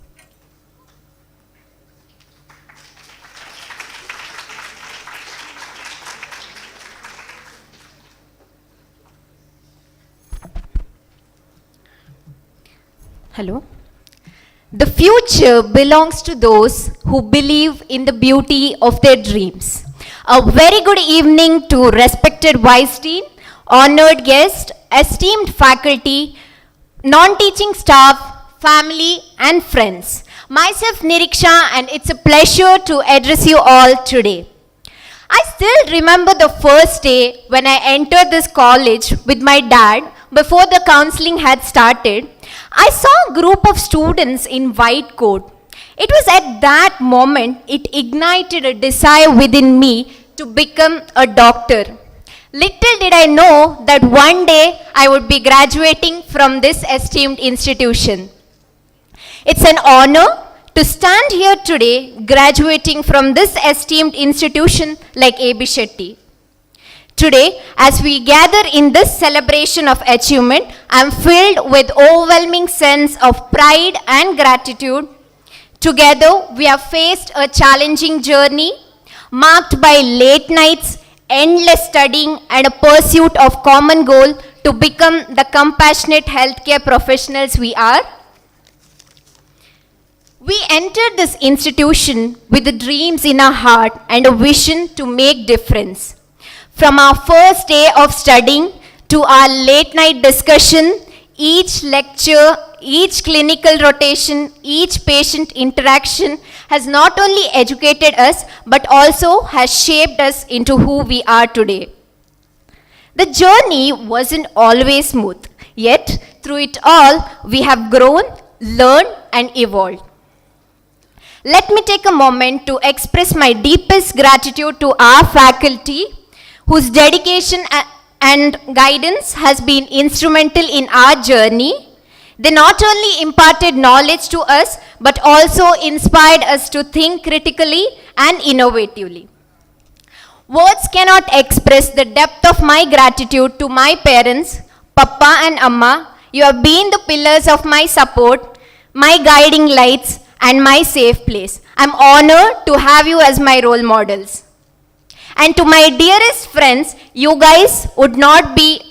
Hello. The future belongs to those who believe in the beauty of their dreams. A very good evening to respected Vice Dean, honored guest, esteemed faculty, non-teaching staff, family and friends. Myself Niriksha, and it's a pleasure to address you all today. I still remember the first day when I entered this college with my dad before the counseling had started. I saw a group of students in white coat. It was at that moment it ignited a desire within me to become a doctor. Little did I know that one day I would be graduating from this esteemed institution. It's an honor to stand here today graduating from this esteemed institution like AB Shetty. Today, as we gather in this celebration of achievement, I am filled with overwhelming sense of pride and gratitude. Together, we have faced a challenging journey marked by late nights, endless studying, and a pursuit of common goal to become the compassionate healthcare professionals we are. We entered this institution with the dreams in our heart and a vision to make difference. From our first day of studying to our late night discussion, each lecture, each clinical rotation, each patient interaction has not only educated us but also has shaped us into who we are today. The journey wasn't always smooth, yet through it all we have grown, learned and evolved. Let me take a moment to express my deepest gratitude to our faculty whose dedication and guidance has been instrumental in our journey. They not only imparted knowledge to us, but also inspired us to think critically and innovatively. Words cannot express the depth of my gratitude to my parents, Papa and Amma. You have been the pillars of my support, my guiding lights, and my safe place. I'm honored to have you as my role models. And to my dearest friends, you guys would not be,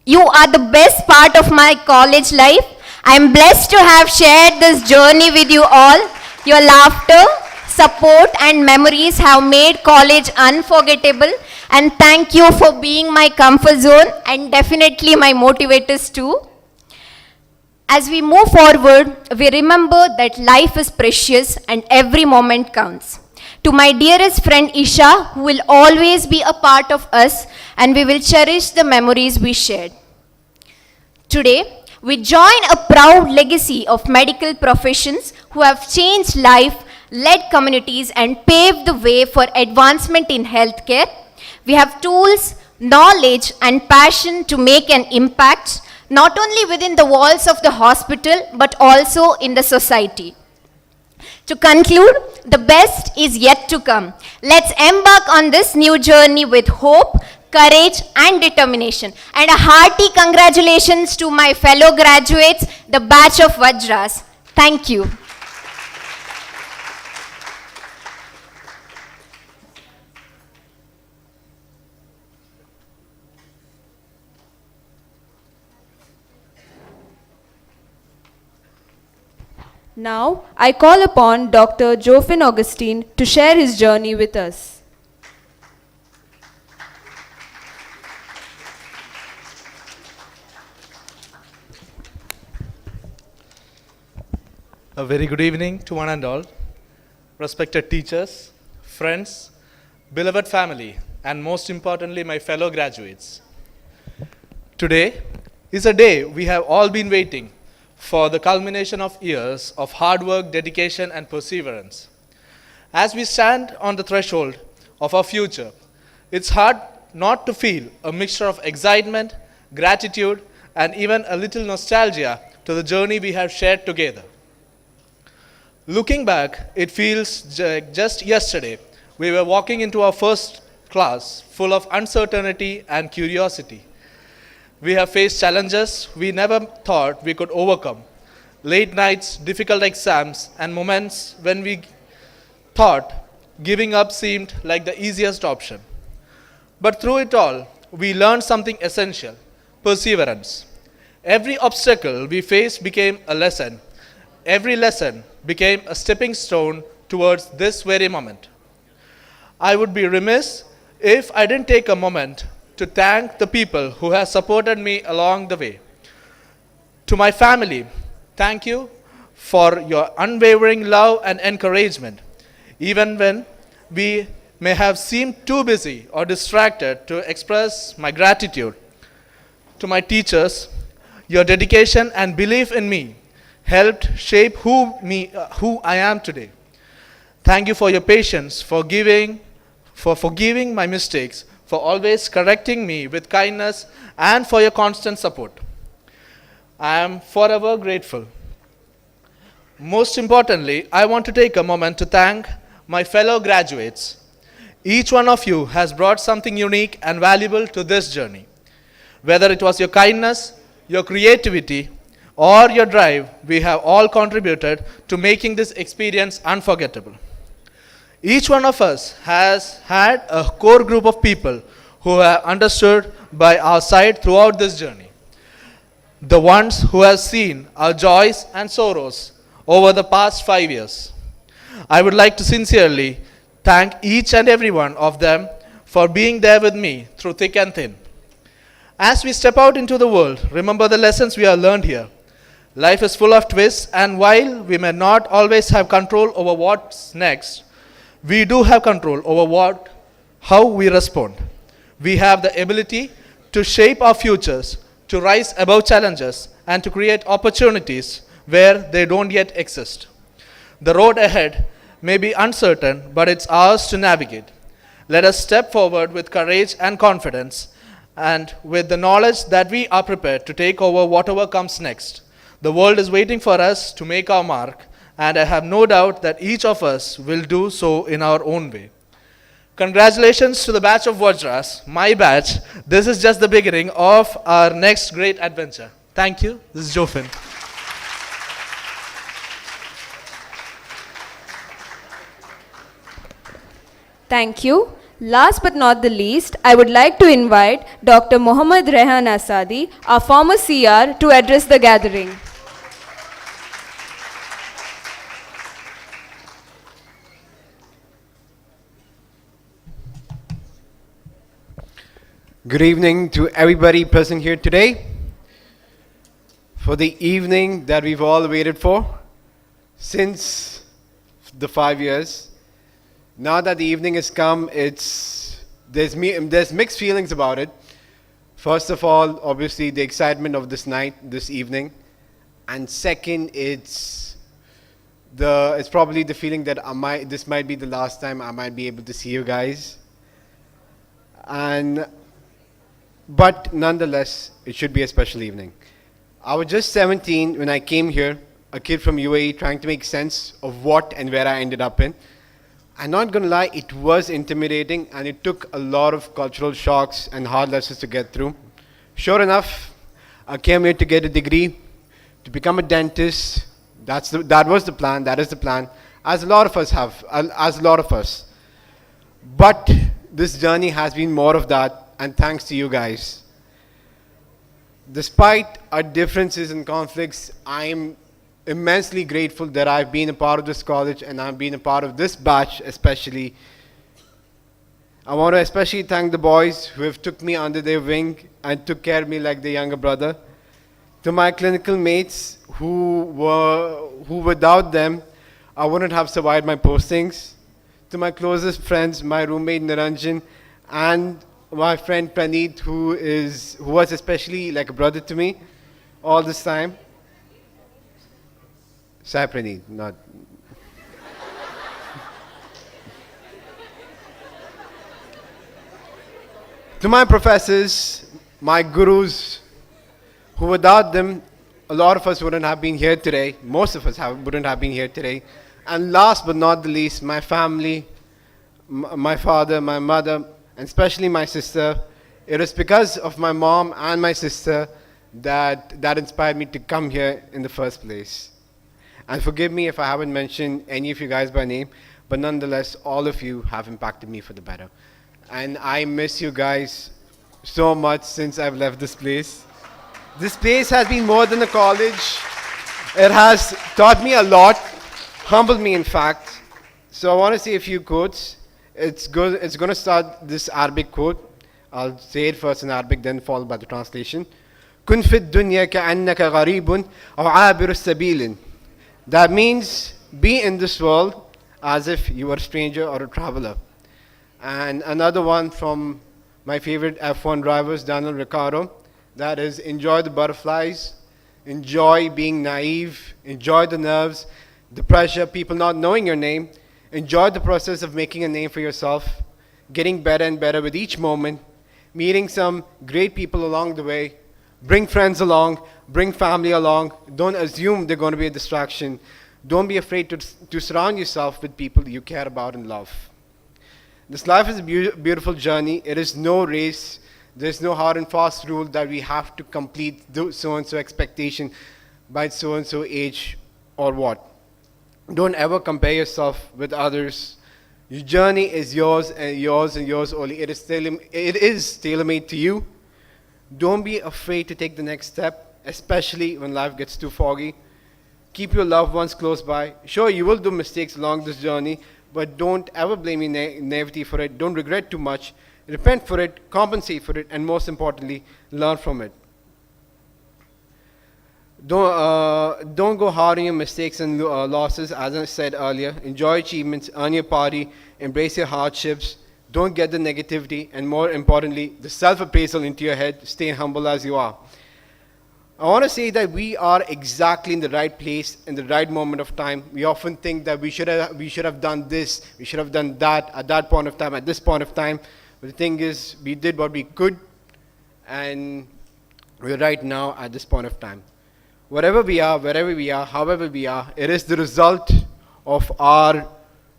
you are the best part of my college life. I'm blessed to have shared this journey with you all. Your laughter, support, and memories have made college unforgettable. And thank you for being my comfort zone and definitely my motivators too. As we move forward, we remember that life is precious and every moment counts. To my dearest friend Isha, who will always be a part of us, and we will cherish the memories we shared. Today, we join a proud legacy of medical professions who have changed life, led communities, and paved the way for advancement in healthcare. We have tools, knowledge, and passion to make an impact, not only within the walls of the hospital, but also in the society. To conclude, the best is yet to come. Let's embark on this new journey with hope, courage, and determination. And a hearty congratulations to my fellow graduates, the batch of VAJRAS. Thank you. Now, I call upon Dr. Jofin Augustine to share his journey with us. A very good evening to one and all, respected teachers, friends, beloved family, and most importantly, my fellow graduates. Today is a day we have all been waiting for, the culmination of years of hard work, dedication, and perseverance. As we stand on the threshold of our future, it's hard not to feel a mixture of excitement, gratitude, and even a little nostalgia to the journey we have shared together. Looking back, it feels just yesterday we were walking into our first class full of uncertainty and curiosity. We have faced challenges we never thought we could overcome. Late nights, difficult exams, and moments when we thought giving up seemed like the easiest option. But through it all, we learned something essential: perseverance. Every obstacle we faced became a lesson. Every lesson became a stepping stone towards this very moment. I would be remiss if I didn't take a moment to thank the people who have supported me along the way. To my family, thank you for your unwavering love and encouragement, even when we may have seemed too busy or distracted to express my gratitude. To my teachers, your dedication and belief in me helped shape who I am today. Thank you for your patience, for forgiving my mistakes, for always correcting me with kindness, and for your constant support. I am forever grateful. Most importantly, I want to take a moment to thank my fellow graduates. Each one of you has brought something unique and valuable to this journey. Whether it was your kindness, your creativity, or your drive, we have all contributed to making this experience unforgettable. Each one of us has had a core group of people who have understood by our side throughout this journey. The ones who have seen our joys and sorrows over the past 5 years. I would like to sincerely thank each and every one of them for being there with me through thick and thin. As we step out into the world, remember the lessons we have learned here. Life is full of twists, and while we may not always have control over what's next, we do have control over how we respond. We have the ability to shape our futures, to rise above challenges, and to create opportunities where they don't yet exist. The road ahead may be uncertain, but it's ours to navigate. Let us step forward with courage and confidence, and with the knowledge that we are prepared to take over whatever comes next. The world is waiting for us to make our mark, and I have no doubt that each of us will do so in our own way. Congratulations to the batch of VAJRAS, my batch. This is just the beginning of our next great adventure. Thank you. This is Jofin. Thank you. Last but not the least, I would like to invite Dr. Mohammad Rehan Asadi, our former CR, to address the gathering. Good evening to everybody present here today for the evening that we've all waited for since the 5 years. Now that the evening has come, there's mixed feelings about it. First of all, obviously the excitement of this night, this evening, and second, it's probably the feeling that this might be the last time I might be able to see you guys. But nonetheless, it should be a special evening. I was just 17 when I came here, a kid from UAE trying to make sense of what and where I ended up in. I'm not going to lie, it was intimidating and it took a lot of cultural shocks and hard lessons to get through. Sure enough, I came here to get a degree, to become a dentist. That was the plan, that is the plan, as a lot of us. But this journey has been more of that, and thanks to you guys. Despite our differences and conflicts, I am immensely grateful that I've been a part of this college and I've been a part of this batch especially. I want to especially thank the boys who have took me under their wing and took care of me like their younger brother. To my clinical mates who without them, I wouldn't have survived my postings. To my closest friends, my roommate Niranjan, and my friend Praneet, who was especially like a brother to me all this time. Sai Praneet, not. To my professors, my gurus, who without them, a lot of us wouldn't have been here today. Most of us wouldn't have been here today. And last but not the least, my family, my father, my mother, and especially my sister. It is because of my mom and my sister that inspired me to come here in the first place. And forgive me if I haven't mentioned any of you guys by name, but nonetheless, all of you have impacted me for the better. And I miss you guys so much since I've left this place. This place has been more than a college. It has taught me a lot, humbled me in fact. So I want to say a few quotes. It's going to start this Arabic quote. I'll say it first in Arabic, then followed by the translation. كن في الدنيا كأنك غريب أو عابر السبيل. That means be in this world as if you were a stranger or a traveler. And another one from my favorite F1 drivers, Daniel Ricciardo, that is enjoy the butterflies, enjoy being naive, enjoy the nerves, the pressure, people not knowing your name. Enjoy the process of making a name for yourself, getting better and better with each moment, meeting some great people along the way. Bring friends along, bring family along. Don't assume they're going to be a distraction. Don't be afraid to surround yourself with people you care about and love. This life is a beautiful journey. It is no race. There's no hard and fast rule that we have to complete so-and-so expectation by so-and-so age or what. Don't ever compare yourself with others. Your journey is yours and yours and yours only. It is tailor-made to you. Don't be afraid to take the next step, especially when life gets too foggy. Keep your loved ones close by. Sure, you will do mistakes along this journey, but don't ever blame your naivety for it. Don't regret too much. Repent for it, compensate for it, and most importantly, learn from it. Don't go hard on your mistakes and losses. As I said earlier, enjoy achievements, earn your party, embrace your hardships. Don't get the negativity, and more importantly, the self-appraisal into your head. Stay humble as you are. I want to say that we are exactly in the right place, in the right moment of time. We often think that we should have done this, we should have done that at that point of time, at this point of time. But the thing is, we did what we could, and we're right now at this point of time. Wherever we are, wherever we are, however we are, it is the result of our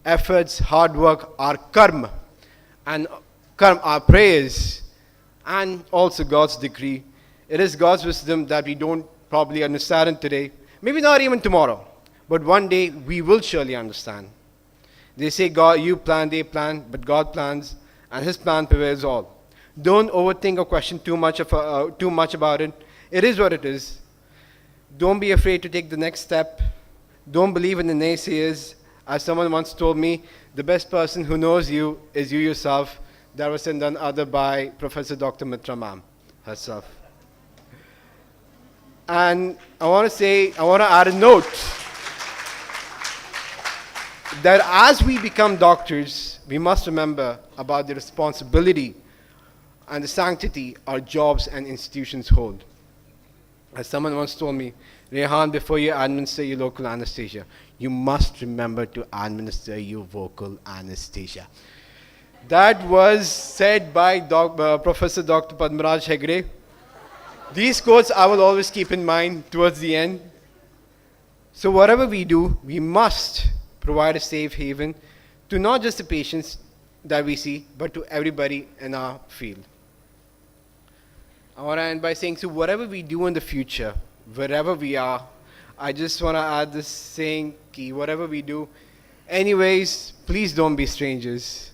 efforts, hard work, our karma, and our prayers, and also God's decree. It is God's wisdom that we don't probably understand today, maybe not even tomorrow, but one day we will surely understand. They say, God, you plan, they plan, but God plans, and His plan prevails all. Don't overthink or question too much about it. It is what it is. Don't be afraid to take the next step. Don't believe in the naysayers. As someone once told me, the best person who knows you is you yourself. That was said none other by Professor Dr. Mitra ma'am herself. And I want to add a note that as we become doctors, we must remember about the responsibility and the sanctity our jobs and institutions hold. As someone once told me, Rehan, before you administer your local anesthesia, you must remember to administer your vocal anesthesia. That was said by Professor Dr. Padmaraj Hegde. These quotes I will always keep in mind towards the end. So whatever we do, we must provide a safe haven to not just the patients that we see, but to everybody in our field. I want to end by saying, so whatever we do in the future, wherever we are, I just want to add this saying, ki whatever we do, anyways, please don't be strangers.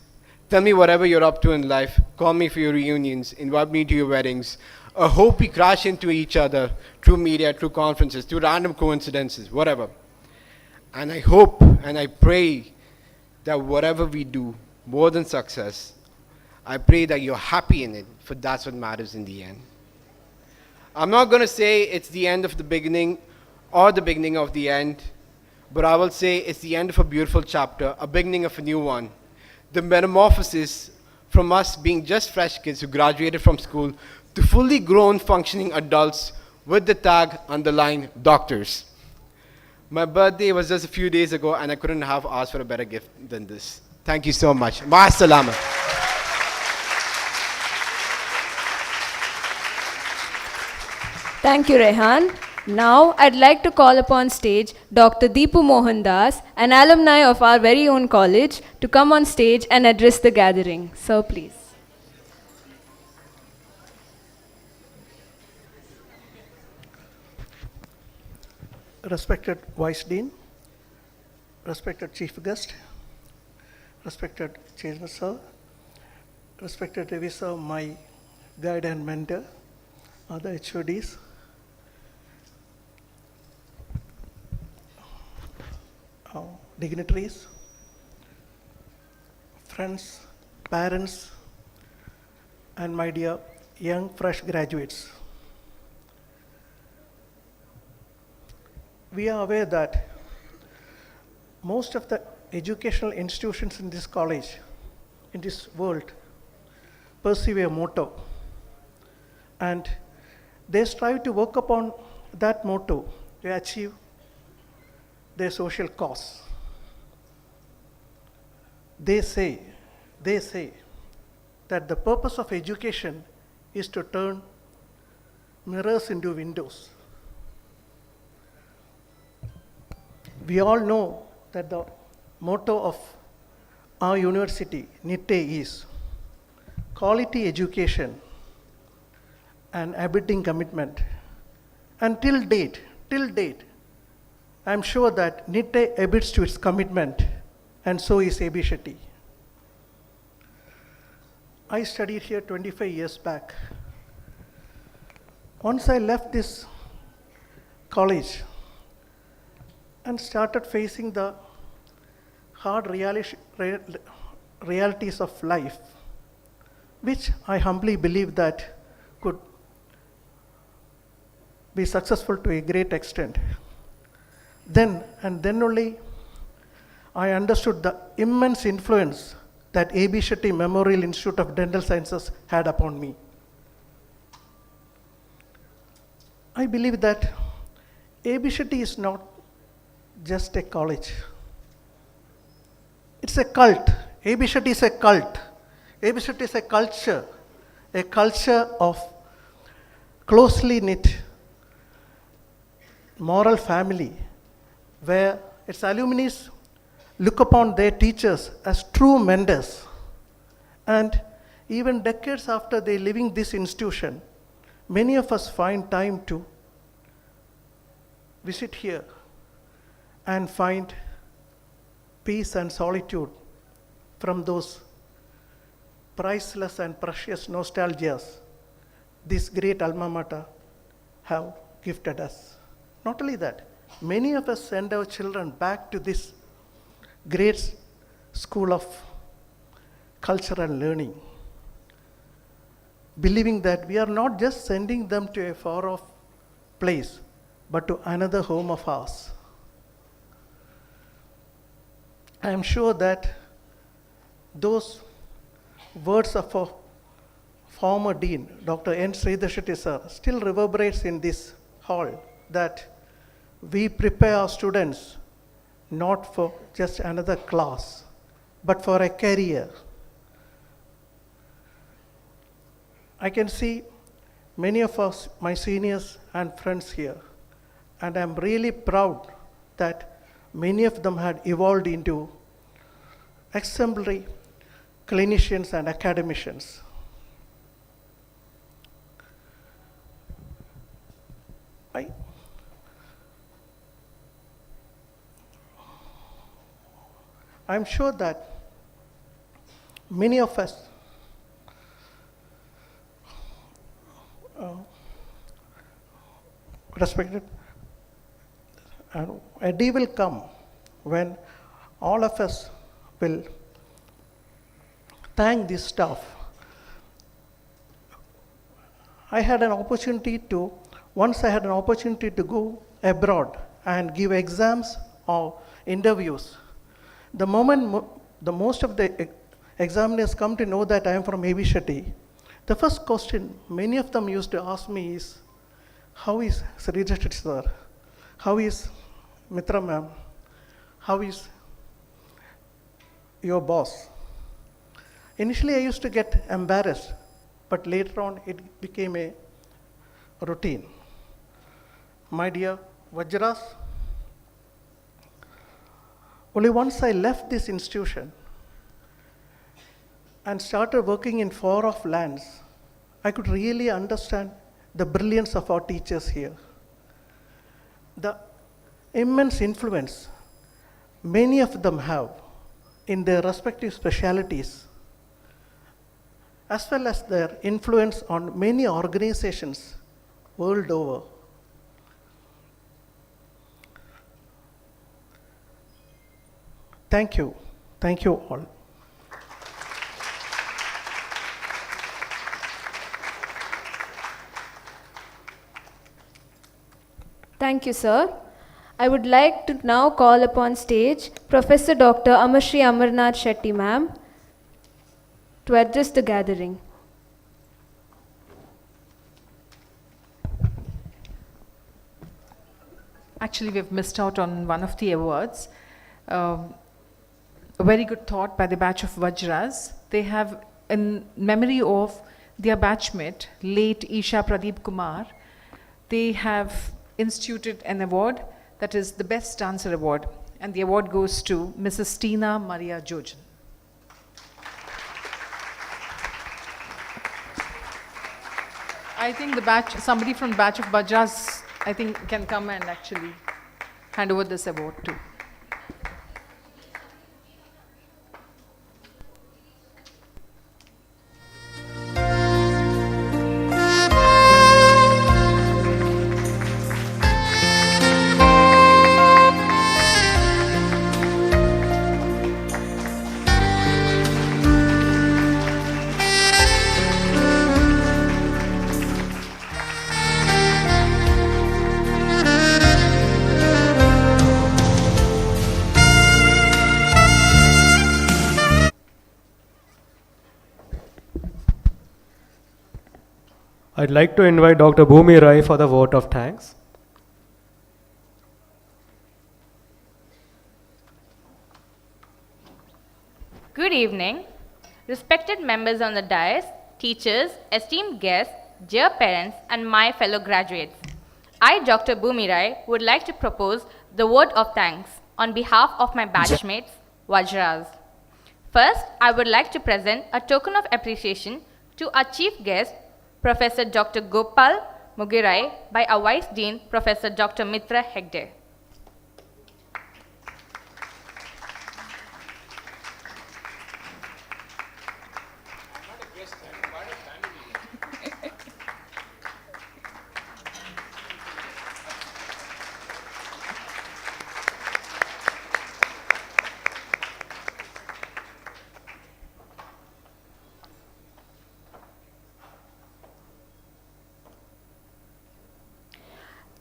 Tell me whatever you're up to in life. Call me for your reunions. Invite me to your weddings. I hope we crash into each other through media, through conferences, through random coincidences, whatever. And I hope and I pray that whatever we do, more than success, I pray that you're happy in it, for that's what matters in the end. I'm not going to say it's the end of the beginning or the beginning of the end, but I will say it's the end of a beautiful chapter, a beginning of a new one. The metamorphosis from us being just fresh kids who graduated from school to fully grown functioning adults with the tag underlined doctors. My birthday was just a few days ago and I couldn't have asked for a better gift than this. Thank you so much. Ma salama. Thank you, Rehan. Now, I'd like to call upon stage Dr. Deepu Mohandas, an alumni of our very own college, to come on stage and address the gathering. So, please. Respected Vice Dean, respected Chief Guest, respected Chairman Sir, respected Ravi Sir, my guide and mentor, other HODs, dignitaries, friends, parents, and my dear young fresh graduates. We are aware that most of the educational institutions in this college, in this world, pursue a motto, and they strive to work upon that motto to achieve their social cause. They say that the purpose of education is to turn mirrors into windows. We all know that the motto of our university, Nitte, is quality education and abiding commitment. And till date, I'm sure that Nitte abides to its commitment, and so is AB SHETTY. I studied here 25 years back. Once I left this college and started facing the hard realities of life, which I humbly believe that could be successful to a great extent. Then only I understood the immense influence that AB SHETTY Memorial Institute of Dental Sciences had upon me. I believe that ABSHETTY is not just a college. It's a cult. ABSHETTY is a cult. ABSHETTY is a culture of closely knit moral family where its alumni look upon their teachers as true mentors. And even decades after they leaving this institution, many of us find time to visit here and find peace and solitude from those priceless and precious nostalgias this great alma mater have gifted us. Not only that, many of us send our children back to this great school of culture and learning, believing that we are not just sending them to a far off place, but to another home of ours. I am sure that those words of our former dean, Dr. N. Sridhar Shetty sir, still reverberates in this hall, that we prepare our students not for just another class, but for a career. I can see many of us, my seniors and friends here, and I'm really proud that many of them had evolved into exemplary clinicians and academicians. I'm sure that many of us respected, and a day will come when all of us will thank this staff. Once I had an opportunity to go abroad and give exams or interviews. The moment the most of the examiners come to know that I am from ABSHETTY, the first question many of them used to ask me is, how is Sridhar Shetty sir? How is Mitra ma'am? How is your boss? Initially I used to get embarrassed, but later on it became a routine. My dear VAJRAS, only once I left this institution and started working in far off lands, I could really understand the brilliance of our teachers here. The immense influence many of them have in their respective specialities, as well as their influence on many organizations world over. Thank you. Thank you all. Thank you, sir. I would like to now call upon stage Professor Dr. Amarshri Amarnath Shetty ma'am to address the gathering. Actually, we've missed out on one of the awards. A very good thought by the batch of VAJRAS. They have, in memory of their batchmate, late Isha Pradeep Kumar, they have instituted an award that is the Best Dancer Award, and the award goes to Mrs. Tina Maria Jojan. I think the batch, somebody from the batch of VAJRAS, I think can come and actually hand over this award to. I'd like to invite Dr. Bhumi Rai for the vote of thanks. Good evening, respected members on the dais, teachers, esteemed guests, dear parents, and my fellow graduates. I, Dr. Bhumi Rai, would like to propose the word of thanks on behalf of my batchmates, VAJRAS. First, I would like to present a token of appreciation to our chief guest, Professor Dr. Gopal Mugirai, by our Vice Dean, Professor Dr. Mitra Hegde.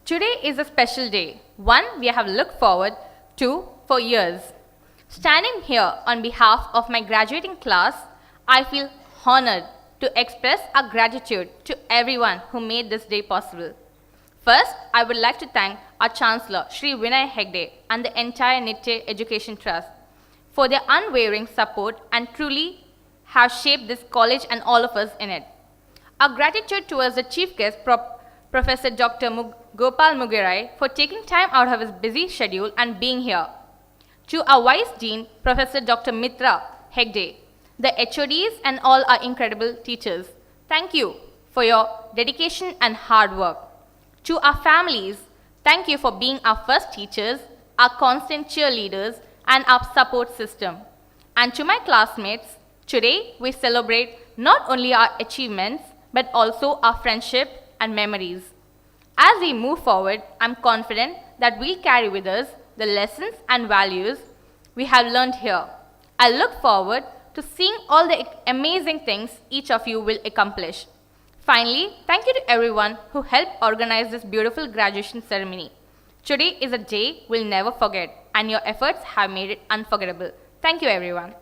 Today is a special day, one we have looked forward to for years. Standing here on behalf of my graduating class, I feel honored to express our gratitude to everyone who made this day possible. First, I would like to thank our Chancellor, Shri Vinay Hegde, and the entire Nitte Education Trust for their unwavering support and truly have shaped this college and all of us in it. Our gratitude towards the chief guest, Professor Dr. Gopal Mugirai, for taking time out of his busy schedule and being here. To our Vice Dean, Professor Dr. Mitra Hegde, the HODs and all our incredible teachers, thank you for your dedication and hard work. To our families, thank you for being our first teachers, our constant cheerleaders, and our support system. And to my classmates, today we celebrate not only our achievements, but also our friendship and memories. As we move forward, I'm confident that we'll carry with us the lessons and values we have learned here. I look forward to seeing all the amazing things each of you will accomplish. Finally, thank you to everyone who helped organize this beautiful graduation ceremony. Today is a day we'll never forget, and your efforts have made it unforgettable. Thank you, everyone.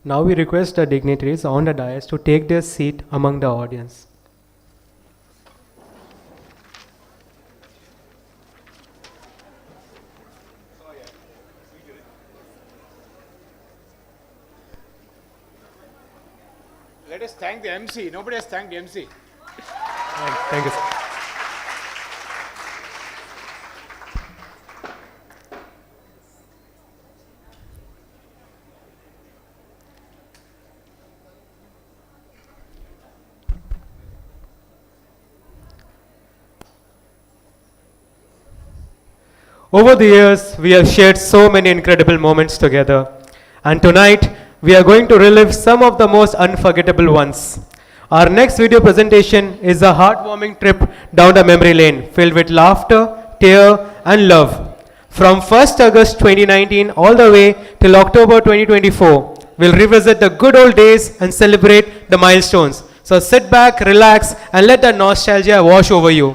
Now we request the dignitaries on the dais to take their seat among the audience. Let us thank the MC. Nobody has thanked the MC. Thank you, sir. Over the years, we have shared so many incredible moments together. And tonight, we are going to relive some of the most unforgettable ones. Our next video presentation is a heartwarming trip down the memory lane filled with laughter, tear, and love. From 1st August 2019 all the way till October 2024, we'll revisit the good old days and celebrate the milestones. So sit back, relax, and let the nostalgia wash over you.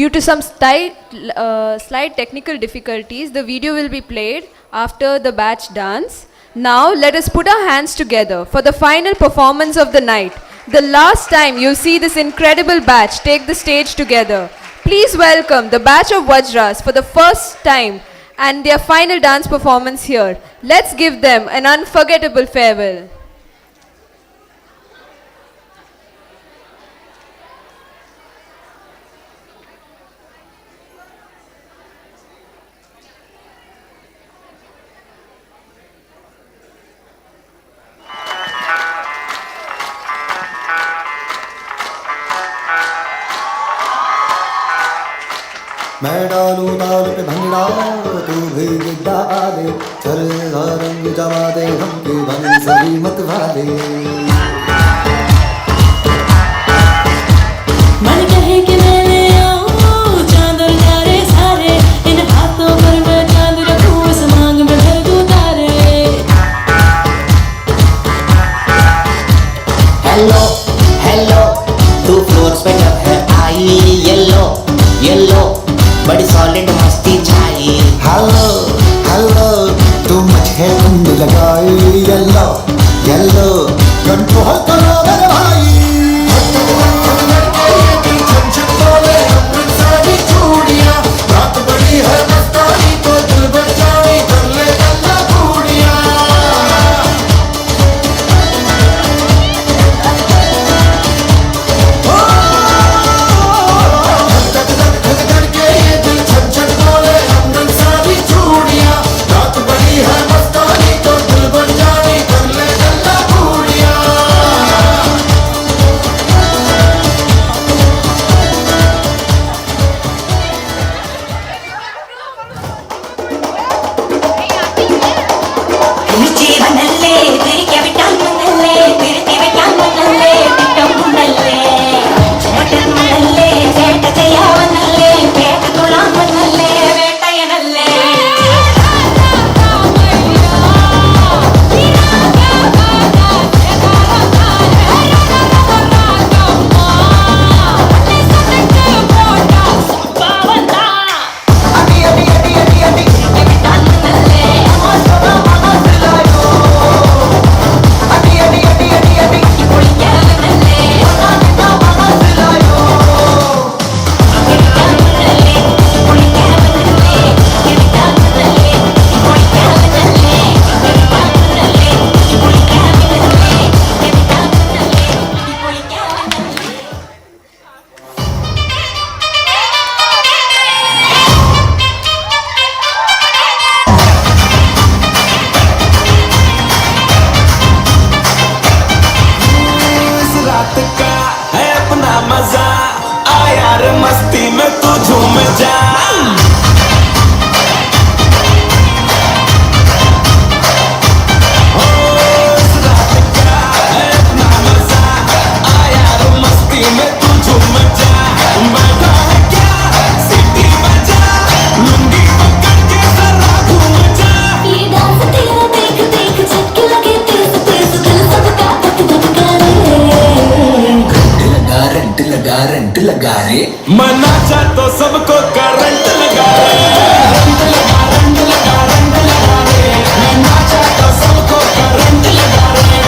Due to some slight technical difficulties, the video will be played after the batch dance. Now let us put our hands together for the final performance of the night. The last time you see this incredible batch take the stage together. Please welcome the batch of VAJRAS for the first time and their final dance performance here. Let's give them an unforgettable farewell. मैं डालूं ताल पे भंगड़ा तू भी गिद्दा आले चलेगा रंग जमा दे हम के बनी सभी मत वाले मन कहे कि मैं ले आऊं चांद और तारे सारे इन हाथों पर मैं चांद रखूं इस मांग में भर दूं तारे हेलो हेलो तू फ्लोर्स पे जब है आई येलो येलो बड़ी सॉलिड मस्ती छाई हेलो हेलो तू मुझे कुंड लगाई येलो येलो कंट्रोल करो मेरे भाई रात बड़ी है मस्तानी तो दिल बचाई कर ले गल्ला बूढ़िया रात बड़ी है मस्तानी तो दिल बन जानी कर ले गल्ला बूढ़िया नीचे बनले तेरी क्या बिटान बनले तेरे तेरे क्या बनले बिटम बनले चटन बनले सेट चया बनले पेट तोला बनले बेटा ये नल्ले मस्ती में तू झूम जा इस रात का है अपना मजा आ यार मस्ती में तू झूम जा बैठा है क्या सीटी बजा लुंगी पकड़ के जरा घूम जा ये डांस तेरा देख देख झटके लगे तेज तेज दिल सबका धक धक करे रंट लगा रे मना चाह तो सबको करंट लगा रंट लगा रे मना चाह तो सबको करंट लगा रे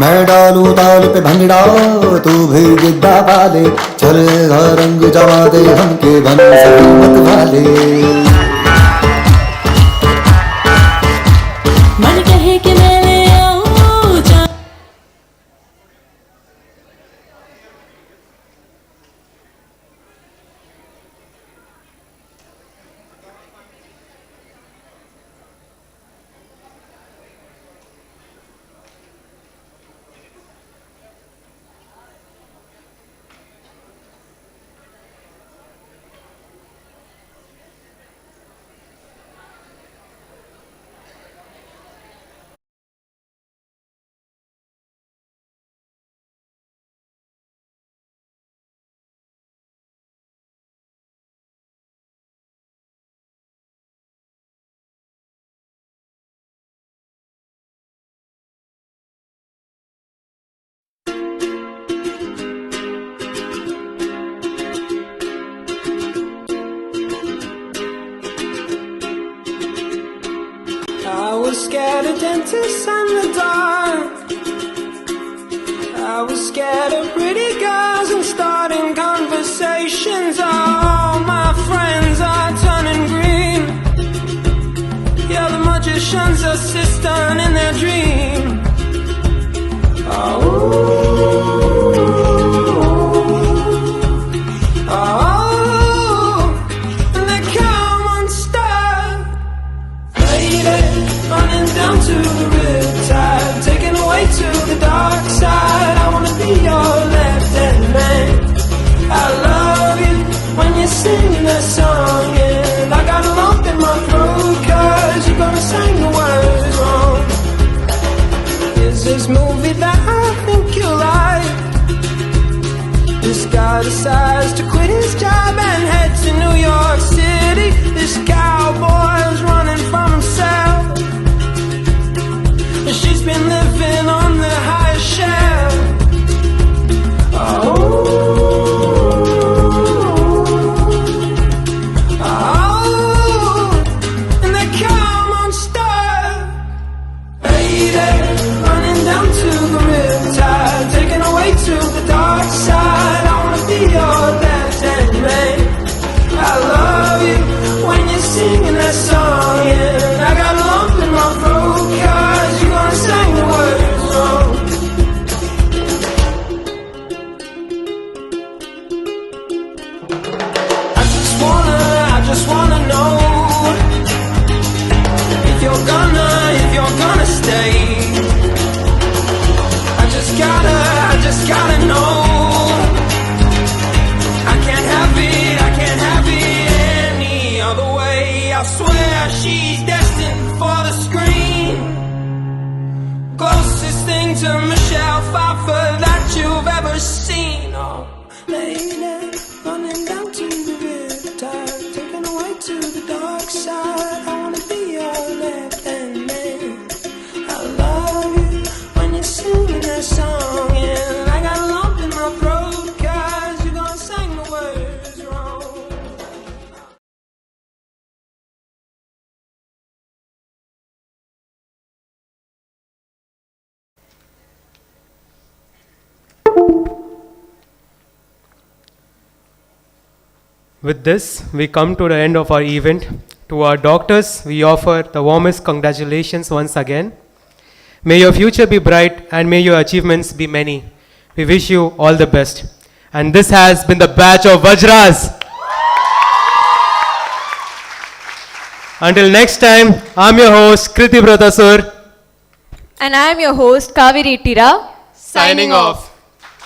मैं डालूं ताल पे भंगड़ा तू भी गिद्दा पाले चल रंग जमा दे हमके बन सभी मत वाले मन कहे कि मैं ले आऊं I was scared of dentists and the dark. I was scared of pretty girls and starting conversations. All my friends are turning green. Yeah, the magician's assistant in their dream. Running down to the riptide, taken away to the dark side. I wanna be your left-hand man. I love you when you're singing that song, and I got a lump in my throat 'cause you're gonna sing the words wrong. Is this movie that I think you like? This guy decides to quit his job and head to New York City. This cowboy's running from himself. She's been living on the highest shelf. And they come on star. Lady, running down to the riptide, taken away to the dark side. I wanna be your left-hand man. I love you when you're singing that song, and I got a lump in my throat 'cause you're gonna sing the words wrong. I just wanna know if you're gonna stay. I just gotta know. I can't have it any other way. I swear she's destined for the screen. Closest thing to Michelle Pfeiffer that you've ever seen. Oh, lady, running down to the riptide, taken away to the dark side. I wanna be your left-hand man. I love you when you're singing that song, and I got a lump in my throat 'cause you're gonna sing the words wrong. With this, we come to the end of our event. To our doctors, we offer the warmest congratulations once again. May your future be bright and may your achievements be many. We wish you all the best. And this has been the batch of VAJRAS. Until next time, I'm your host, Kriti Bradasur. And I am your host, Kaveri Tira. Signing off.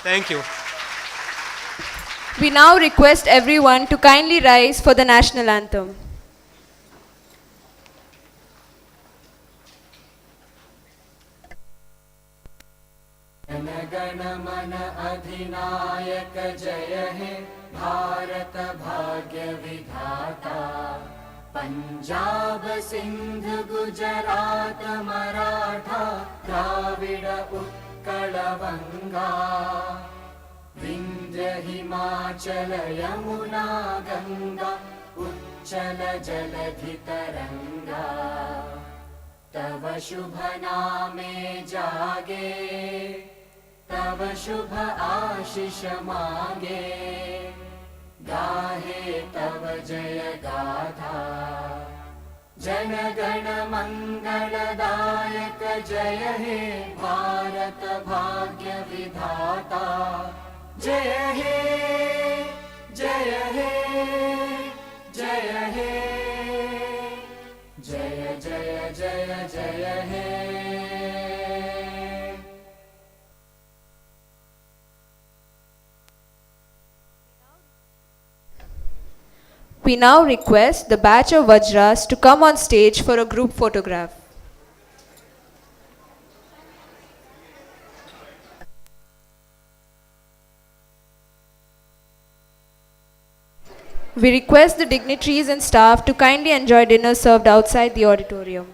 Thank you. We now request everyone to kindly rise for the national anthem. गण मन अधिनायक जय हे भारत भाग्य विधाता पंजाब सिंध गुजरात मराठा द्राविड उत्कल बंगा विंध्य हिमाचल यमुना गंगा उच्चल जलधि तरंगा तव शुभ नामे जागे तव शुभ आशीष मांगे गाहे तव जय गाथा जन गण मंगलदायक जय हे भारत भाग्य विधाता जय हे जय हे जय हे जय जय जय जय हे We now request the batch of VAJRAS to come on stage for a group photograph. We request the dignitaries and staff to kindly enjoy dinner served outside the auditorium.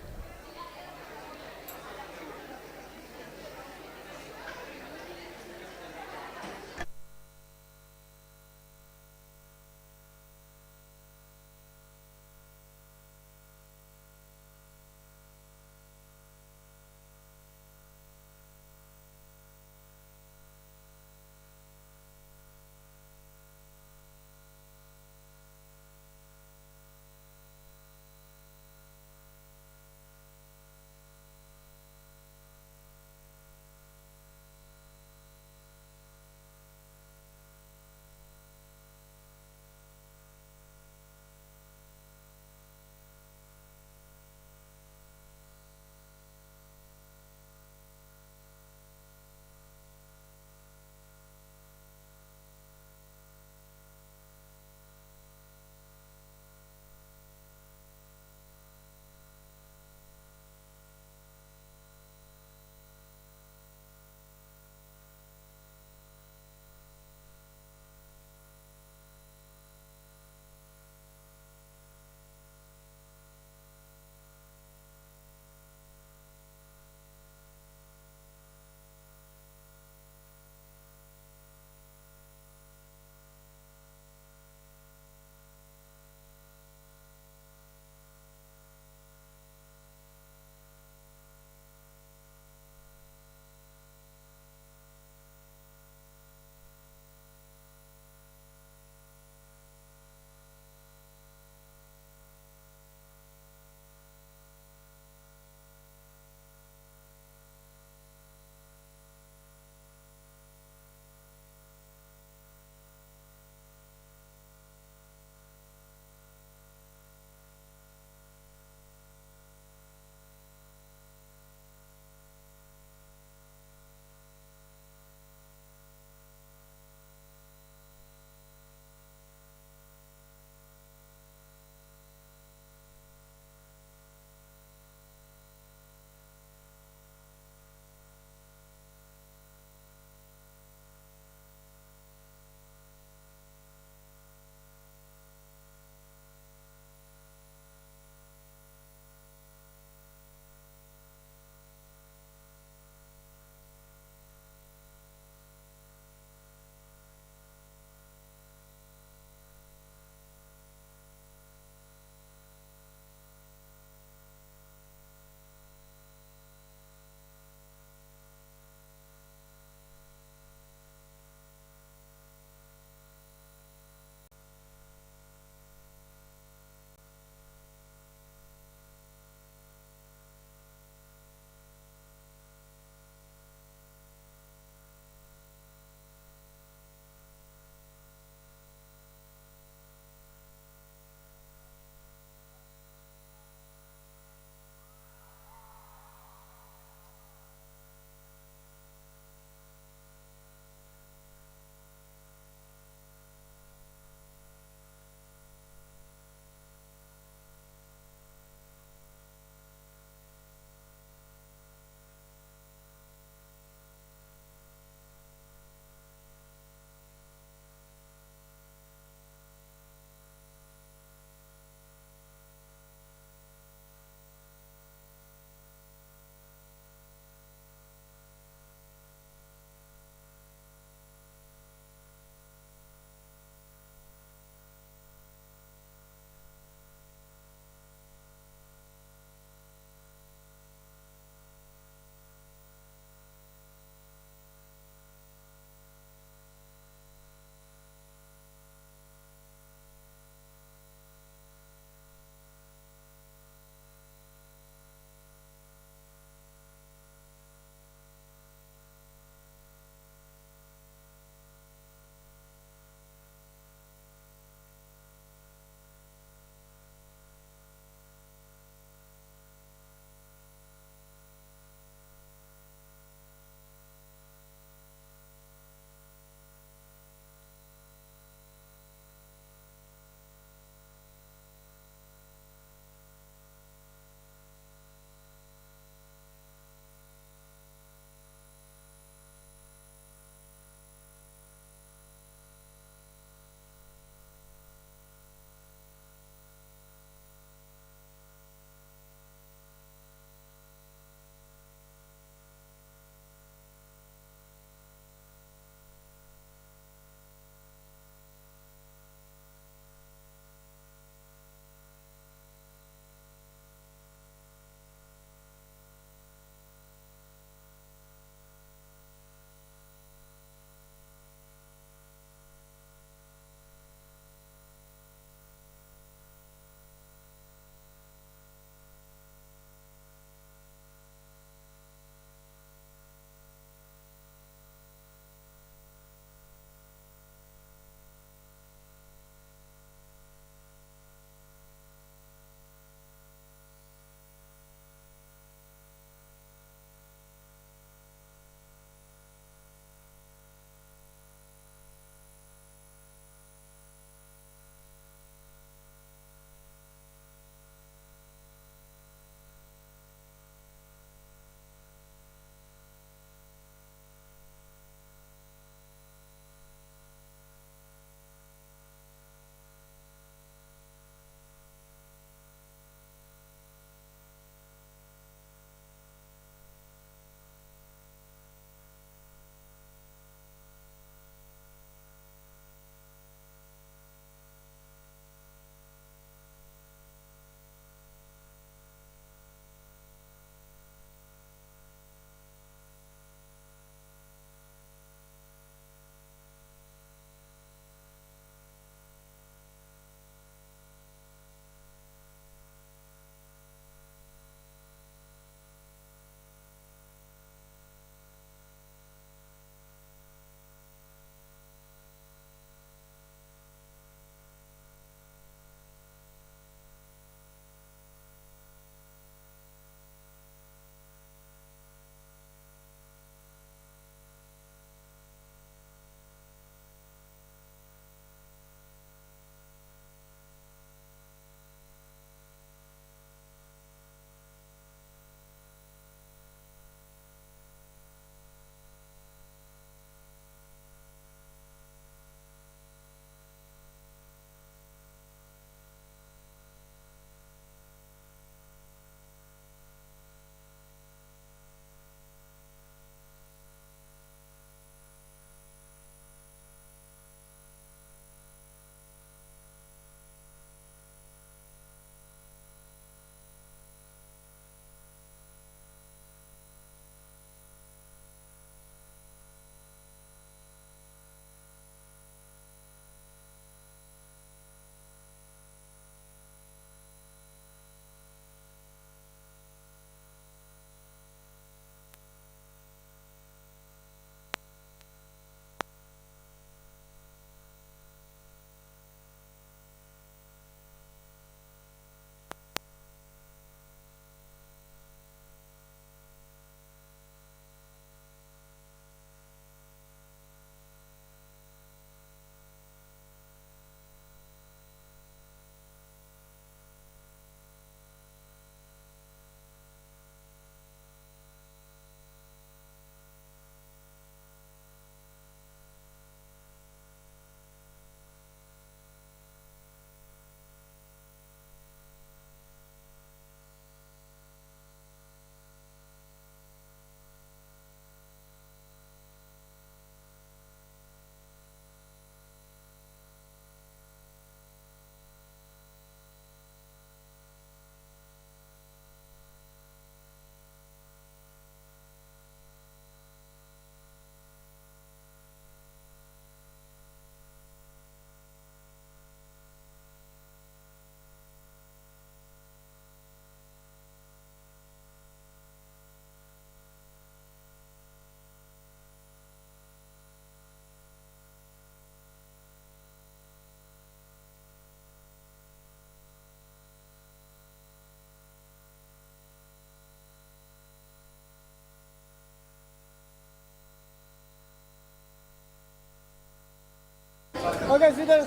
Okay,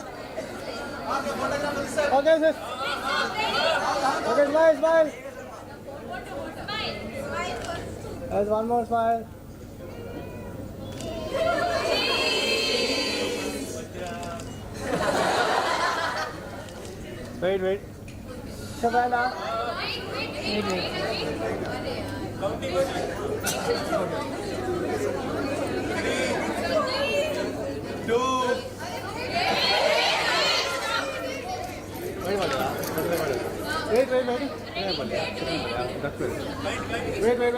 sis. Okay, smile, smile. There's one more smile. Wait. Savannah. Wait.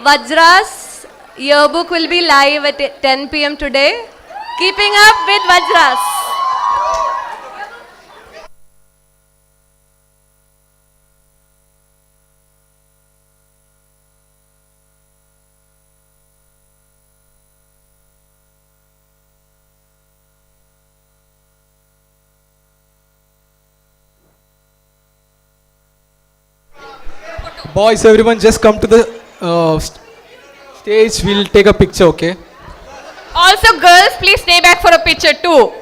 VAJRAS yearbook will be live at 10 p.m. today. Keeping up with VAJRAS. Boys, everyone just come to the stage. We'll take a picture, okay? Also, girls, please stay back for a picture too.